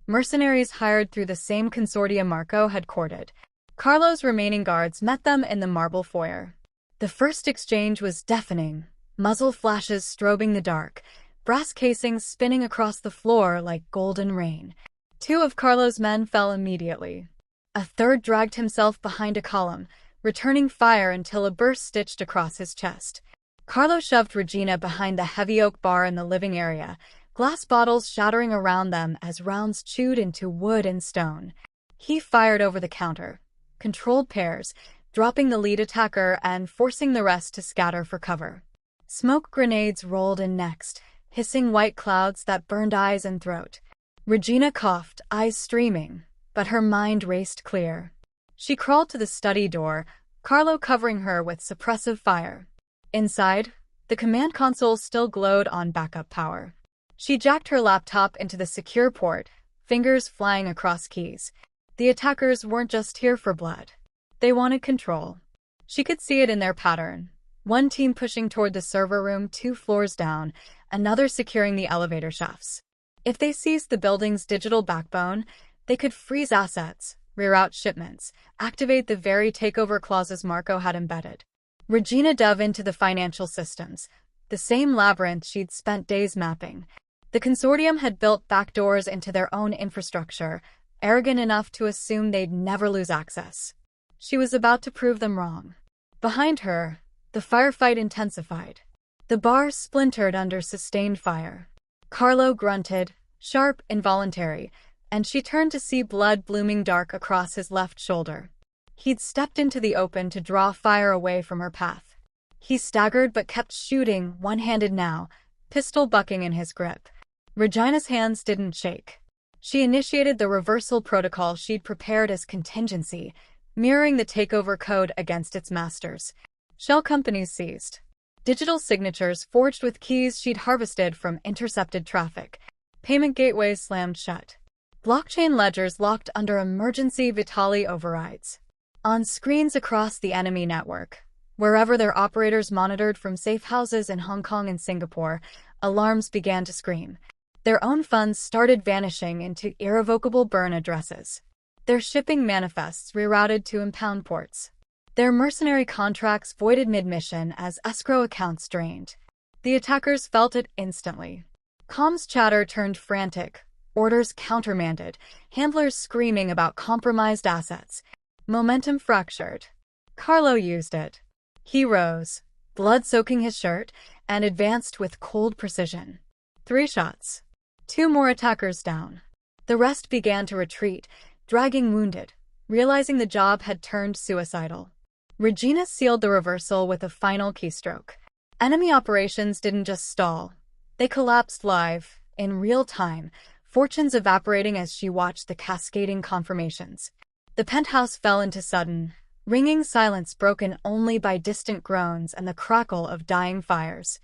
mercenaries hired through the same consortium Marco had courted. Carlo's remaining guards met them in the marble foyer. The first exchange was deafening, muzzle flashes strobing the dark, brass casings spinning across the floor like golden rain. 2 of Carlo's men fell immediately. A third dragged himself behind a column, returning fire until a burst stitched across his chest. Carlo shoved Regina behind the heavy oak bar in the living area, glass bottles shattering around them as rounds chewed into wood and stone. He fired over the counter, controlled pairs, dropping the lead attacker and forcing the rest to scatter for cover. Smoke grenades rolled in next, hissing white clouds that burned eyes and throat. Regina coughed, eyes streaming, but her mind raced clear. She crawled to the study door, Carlo covering her with suppressive fire. Inside, the command console still glowed on backup power. She jacked her laptop into the secure port, fingers flying across keys. The attackers weren't just here for blood. They wanted control. She could see it in their pattern. One team pushing toward the server room 2 floors down, another securing the elevator shafts. If they seized the building's digital backbone, they could freeze assets, reroute shipments, activate the very takeover clauses Marco had embedded. Regina dove into the financial systems, the same labyrinth she'd spent days mapping. The consortium had built backdoors into their own infrastructure, arrogant enough to assume they'd never lose access. She was about to prove them wrong. Behind her, the firefight intensified. The bar splintered under sustained fire. Carlo grunted, sharp, involuntary, and she turned to see blood blooming dark across his left shoulder. He'd stepped into the open to draw fire away from her path. He staggered but kept shooting, one-handed now, pistol bucking in his grip. Regina's hands didn't shake. She initiated the reversal protocol she'd prepared as contingency, mirroring the takeover code against its masters. Shell companies seized. Digital signatures forged with keys she'd harvested from intercepted traffic. Payment gateways slammed shut. Blockchain ledgers locked under emergency Vitali overrides. On screens across the enemy network, wherever their operators monitored from safe houses in Hong Kong and Singapore, alarms began to scream. Their own funds started vanishing into irrevocable burn addresses. Their shipping manifests rerouted to impound ports. Their mercenary contracts voided mid-mission as escrow accounts drained. The attackers felt it instantly. Comms chatter turned frantic, orders countermanded, handlers screaming about compromised assets. Momentum fractured. Carlo used it. He rose, blood soaking his shirt, and advanced with cold precision. 3 shots. 2 more attackers down. The rest began to retreat, dragging wounded, realizing the job had turned suicidal. Regina sealed the reversal with a final keystroke. Enemy operations didn't just stall. They collapsed live, in real time, fortunes evaporating as she watched the cascading confirmations. The penthouse fell into sudden, ringing silence broken only by distant groans and the crackle of dying fires.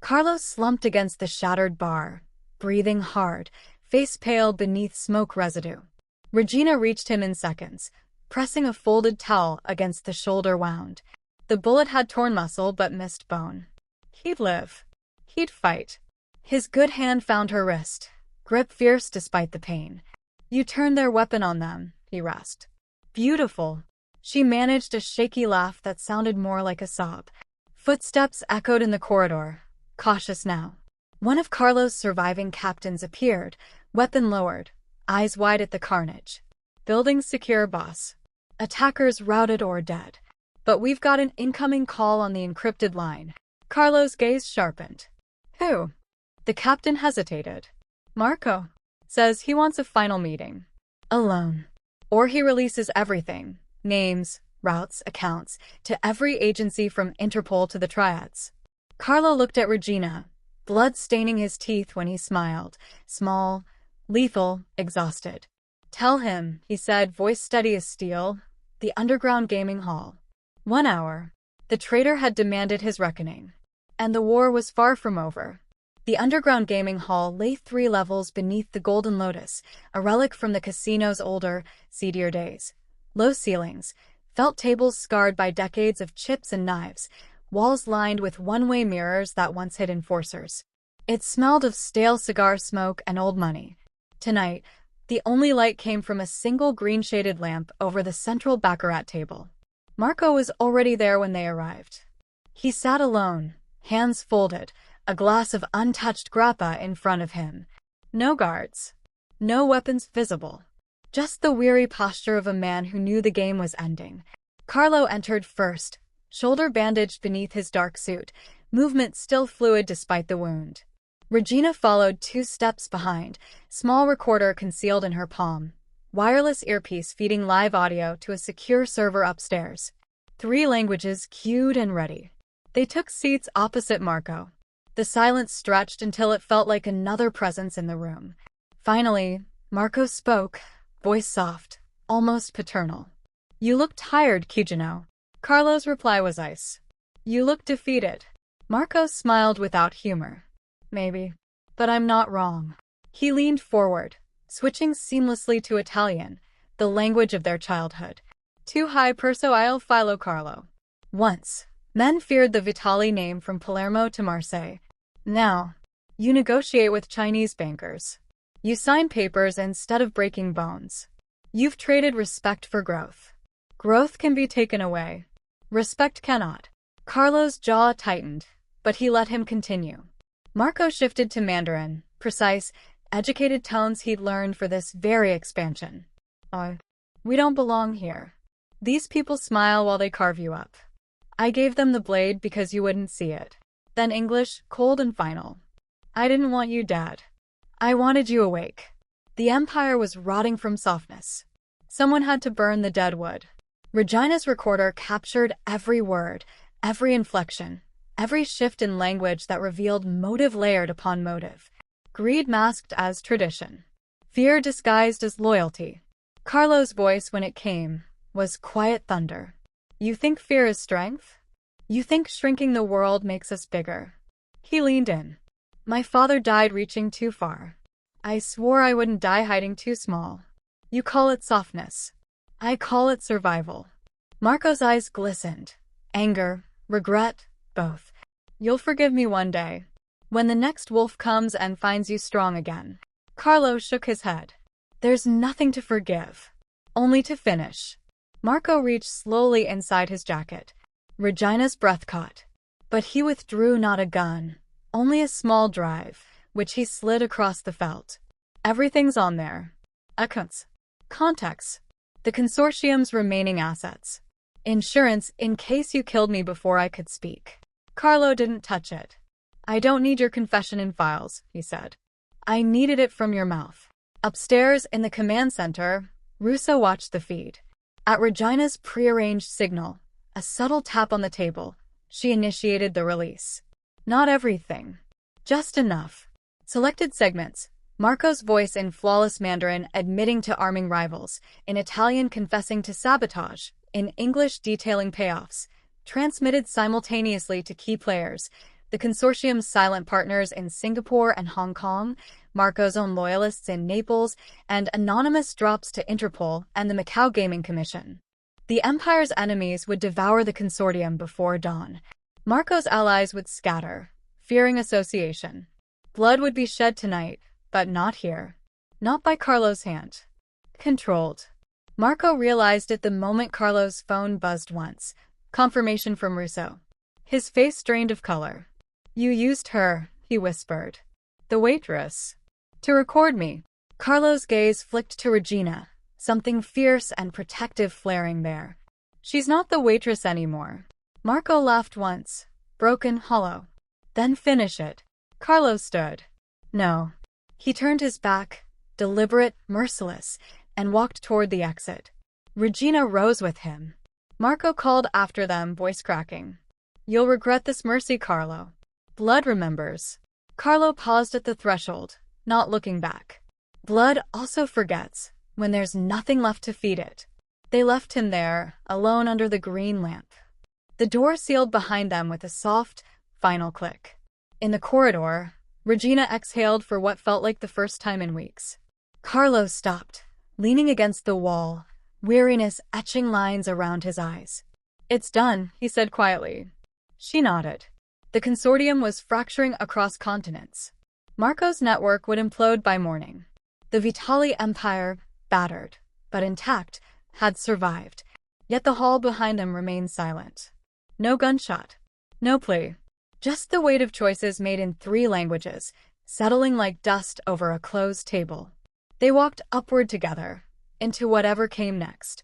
Carlos slumped against the shattered bar, breathing hard, face pale beneath smoke residue. Regina reached him in seconds, pressing a folded towel against the shoulder wound. The bullet had torn muscle but missed bone. He'd live. He'd fight. His good hand found her wrist, grip fierce despite the pain. You turned their weapon on them, he rasped. Beautiful. She managed a shaky laugh that sounded more like a sob. Footsteps echoed in the corridor, cautious now. One of Carlo's surviving captains appeared, weapon lowered, eyes wide at the carnage. Building secure, boss. Attackers routed or dead. But we've got an incoming call on the encrypted line. Carlo's gaze sharpened. Who? The captain hesitated. Marco. Says he wants a final meeting. Alone. Or he releases everything. Names, routes, accounts, to every agency from Interpol to the Triads. Carlo looked at Regina, blood staining his teeth when he smiled, small, lethal, exhausted. Tell him, he said, voice steady as steel, the underground gaming hall. 1 hour. The traitor had demanded his reckoning. And the war was far from over. The underground gaming hall lay 3 levels beneath the Golden Lotus, a relic from the casino's older, seedier days. Low ceilings, felt tables scarred by decades of chips and knives, walls lined with one-way mirrors that once hid enforcers. It smelled of stale cigar smoke and old money. Tonight, the only light came from a single green-shaded lamp over the central baccarat table. Marco was already there when they arrived. He sat alone, hands folded, a glass of untouched grappa in front of him. No guards. No weapons visible. Just the weary posture of a man who knew the game was ending. Carlo entered first, shoulder bandaged beneath his dark suit, movement still fluid despite the wound. Regina followed 2 steps behind, small recorder concealed in her palm, wireless earpiece feeding live audio to a secure server upstairs. 3 languages queued and ready. They took seats opposite Marco. The silence stretched until it felt like another presence in the room. Finally, Marco spoke, voice soft, almost paternal. "You look tired, Kijino." Carlo's reply was ice. "You look defeated." Marco smiled without humor. "Maybe. But I'm not wrong." He leaned forward, switching seamlessly to Italian, the language of their childhood. "Tu hai perso il filo, Carlo." Once, men feared the Vitali name from Palermo to Marseille. Now, you negotiate with Chinese bankers. You sign papers instead of breaking bones. You've traded respect for growth. Growth can be taken away. Respect cannot. Carlo's jaw tightened, but he let him continue. Marco shifted to Mandarin, precise, educated tones he'd learned for this very expansion. We don't belong here. These people smile while they carve you up. I gave them the blade because you wouldn't see it. Then English, cold and final. I didn't want you dead. I wanted you awake. The empire was rotting from softness. Someone had to burn the dead wood. Regina's recorder captured every word, every inflection, every shift in language that revealed motive layered upon motive. Greed masked as tradition. Fear disguised as loyalty. Carlo's voice, when it came, was quiet thunder. You think fear is strength? You think shrinking the world makes us bigger? He leaned in. My father died reaching too far. I swore I wouldn't die hiding too small. You call it softness. I call it survival. Marco's eyes glistened. Anger, regret, both. You'll forgive me one day. When the next wolf comes and finds you strong again. Carlo shook his head. There's nothing to forgive. Only to finish. Marco reached slowly inside his jacket. Regina's breath caught. But he withdrew not a gun, only a small drive, which he slid across the felt. Everything's on there. Accounts. Contacts. The consortium's remaining assets. Insurance in case you killed me before I could speak. Carlo didn't touch it. I don't need your confession in files, he said. I needed it from your mouth. Upstairs in the command center, Russo watched the feed. At Regina's prearranged signal, a subtle tap on the table, she initiated the release. Not everything. Just enough. Selected segments. Marco's voice in flawless Mandarin admitting to arming rivals, in Italian confessing to sabotage, in English detailing payoffs, transmitted simultaneously to key players, the consortium's silent partners in Singapore and Hong Kong, Marco's own loyalists in Naples, and anonymous drops to Interpol and the Macau Gaming Commission. The Empire's enemies would devour the consortium before dawn. Marco's allies would scatter, fearing association. Blood would be shed tonight, but not here. Not by Carlo's hand. Controlled. Marco realized it the moment Carlo's phone buzzed once. Confirmation from Russo. His face drained of color. You used her, he whispered. The waitress. To record me. Carlo's gaze flicked to Regina, something fierce and protective flaring there. She's not the waitress anymore. Marco laughed once, broken, hollow. Then finish it. Carlo stood. No. He turned his back, deliberate, merciless, and walked toward the exit. Regina rose with him. Marco called after them, voice cracking. You'll regret this mercy, Carlo. Blood remembers. Carlo paused at the threshold, not looking back. Blood also forgets, when there's nothing left to feed it. They left him there, alone under the green lamp. The door sealed behind them with a soft, final click. In the corridor, Regina exhaled for what felt like the first time in weeks. Carlo stopped, leaning against the wall, weariness etching lines around his eyes. "It's done," he said quietly. She nodded. The consortium was fracturing across continents. Marco's network would implode by morning. The Vitali Empire, battered, but intact, had survived. Yet the hall behind them remained silent. No gunshot. No plea. Just the weight of choices made in 3 languages, settling like dust over a closed table. They walked upward together, into whatever came next.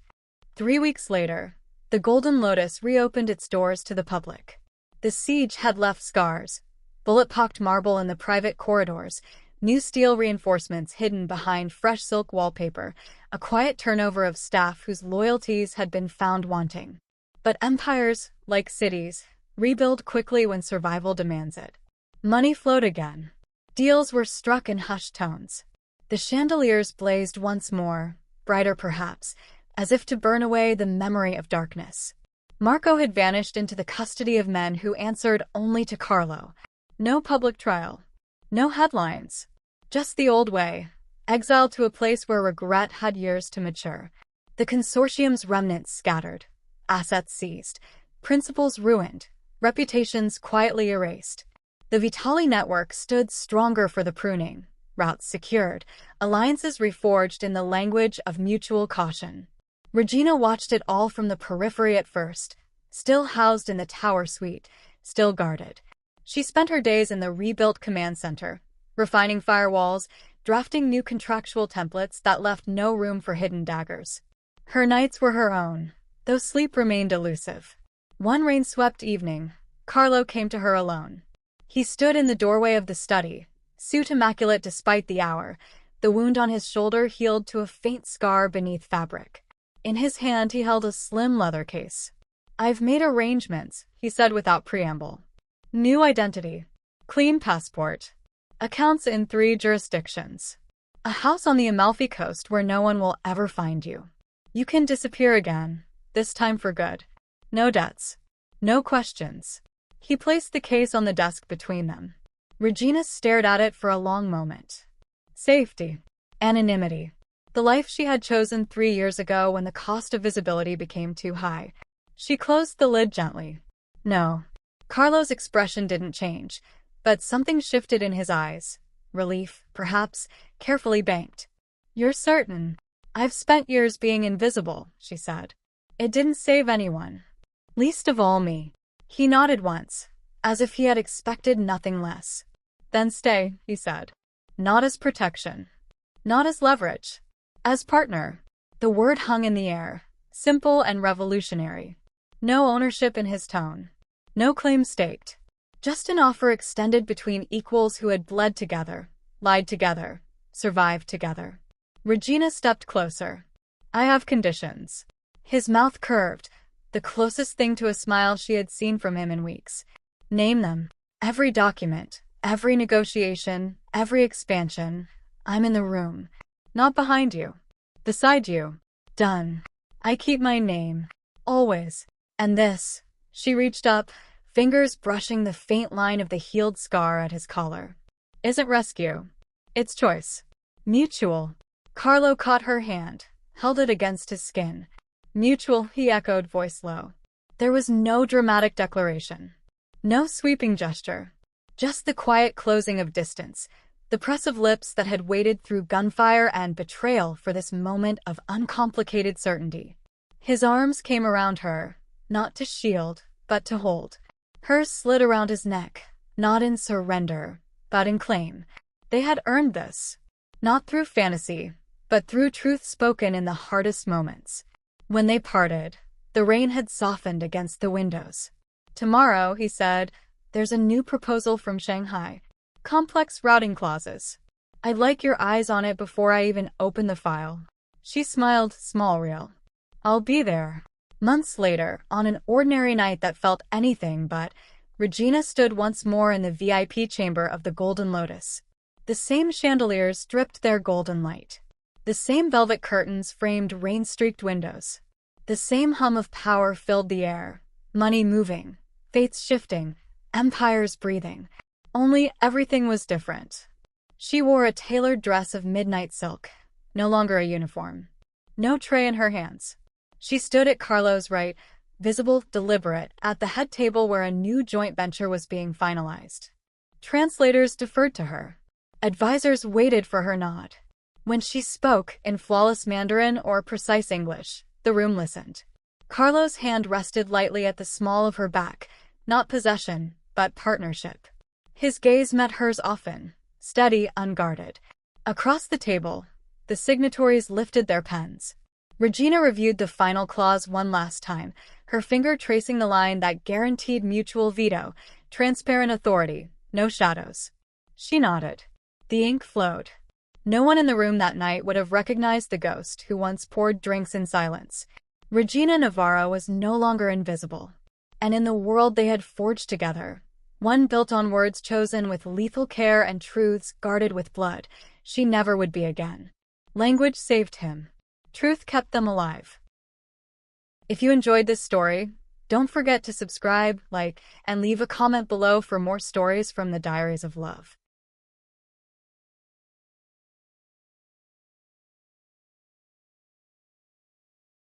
3 weeks later, the Golden Lotus reopened its doors to the public. The siege had left scars, bullet-pocked marble in the private corridors, new steel reinforcements hidden behind fresh silk wallpaper, a quiet turnover of staff whose loyalties had been found wanting. But empires, like cities, rebuild quickly when survival demands it. Money flowed again. Deals were struck in hushed tones. The chandeliers blazed once more, brighter perhaps, as if to burn away the memory of darkness. Marco had vanished into the custody of men who answered only to Carlo. No public trial. No headlines. Just the old way, exiled to a place where regret had years to mature. The consortium's remnants scattered, assets seized, principles ruined, reputations quietly erased. The Vitali network stood stronger for the pruning, routes secured, alliances reforged in the language of mutual caution. Regina watched it all from the periphery at first, still housed in the tower suite, still guarded. She spent her days in the rebuilt command center, refining firewalls, drafting new contractual templates that left no room for hidden daggers. Her nights were her own, though sleep remained elusive. One rain-swept evening, Carlo came to her alone. He stood in the doorway of the study, suit immaculate despite the hour, the wound on his shoulder healed to a faint scar beneath fabric. In his hand he held a slim leather case. "I've made arrangements," he said without preamble. "New identity. Clean passport. Accounts in 3 jurisdictions. A house on the Amalfi Coast where no one will ever find you. You can disappear again, this time for good. No debts. No questions." He placed the case on the desk between them. Regina stared at it for a long moment. Safety. Anonymity. The life she had chosen 3 years ago when the cost of visibility became too high. She closed the lid gently. No. Carlo's expression didn't change, but something shifted in his eyes. Relief, perhaps, carefully banked. "You're certain?" "I've spent years being invisible," she said. "It didn't save anyone. Least of all me." He nodded once, as if he had expected nothing less. "Then stay," he said. "Not as protection. Not as leverage. As partner." The word hung in the air, simple and revolutionary. No ownership in his tone. No claim staked. Just an offer extended between equals who had bled together, lied together, survived together. Regina stepped closer. "I have conditions." His mouth curved, the closest thing to a smile she had seen from him in weeks. "Name them. Every document, every negotiation, every expansion. I'm in the room. Not behind you. Beside you. Done. I keep my name. Always. And this." She reached up, fingers brushing the faint line of the healed scar at his collar. "Isn't rescue. It's choice. Mutual." Carlo caught her hand, held it against his skin. "Mutual," he echoed, voice low. There was no dramatic declaration. No sweeping gesture. Just the quiet closing of distance, the press of lips that had waited through gunfire and betrayal for this moment of uncomplicated certainty. His arms came around her, not to shield, but to hold. Hers slid around his neck, not in surrender, but in claim. They had earned this. Not through fantasy, but through truth spoken in the hardest moments. When they parted, the rain had softened against the windows. "Tomorrow," he said, "there's a new proposal from Shanghai. Complex routing clauses. I'd like your eyes on it before I even open the file." She smiled, small real. "I'll be there." Months later, on an ordinary night that felt anything but, Regina stood once more in the VIP chamber of the Golden Lotus. The same chandeliers dripped their golden light. The same velvet curtains framed rain-streaked windows. The same hum of power filled the air, money moving, fates shifting, empires breathing. Only everything was different. She wore a tailored dress of midnight silk, no longer a uniform. No tray in her hands. She stood at Carlo's right, visible, deliberate, at the head table where a new joint venture was being finalized. Translators deferred to her. Advisors waited for her nod. When she spoke in flawless Mandarin or precise English, the room listened. Carlo's hand rested lightly at the small of her back, not possession, but partnership. His gaze met hers often, steady, unguarded. Across the table, the signatories lifted their pens. Regina reviewed the final clause one last time, her finger tracing the line that guaranteed mutual veto, transparent authority, no shadows. She nodded. The ink flowed. No one in the room that night would have recognized the ghost who once poured drinks in silence. Regina Navarro was no longer invisible. And in the world they had forged together, one built on words chosen with lethal care and truths guarded with blood, she never would be again. Language saved him. Truth kept them alive. If you enjoyed this story, don't forget to subscribe, like, and leave a comment below for more stories from the Diaries of Love.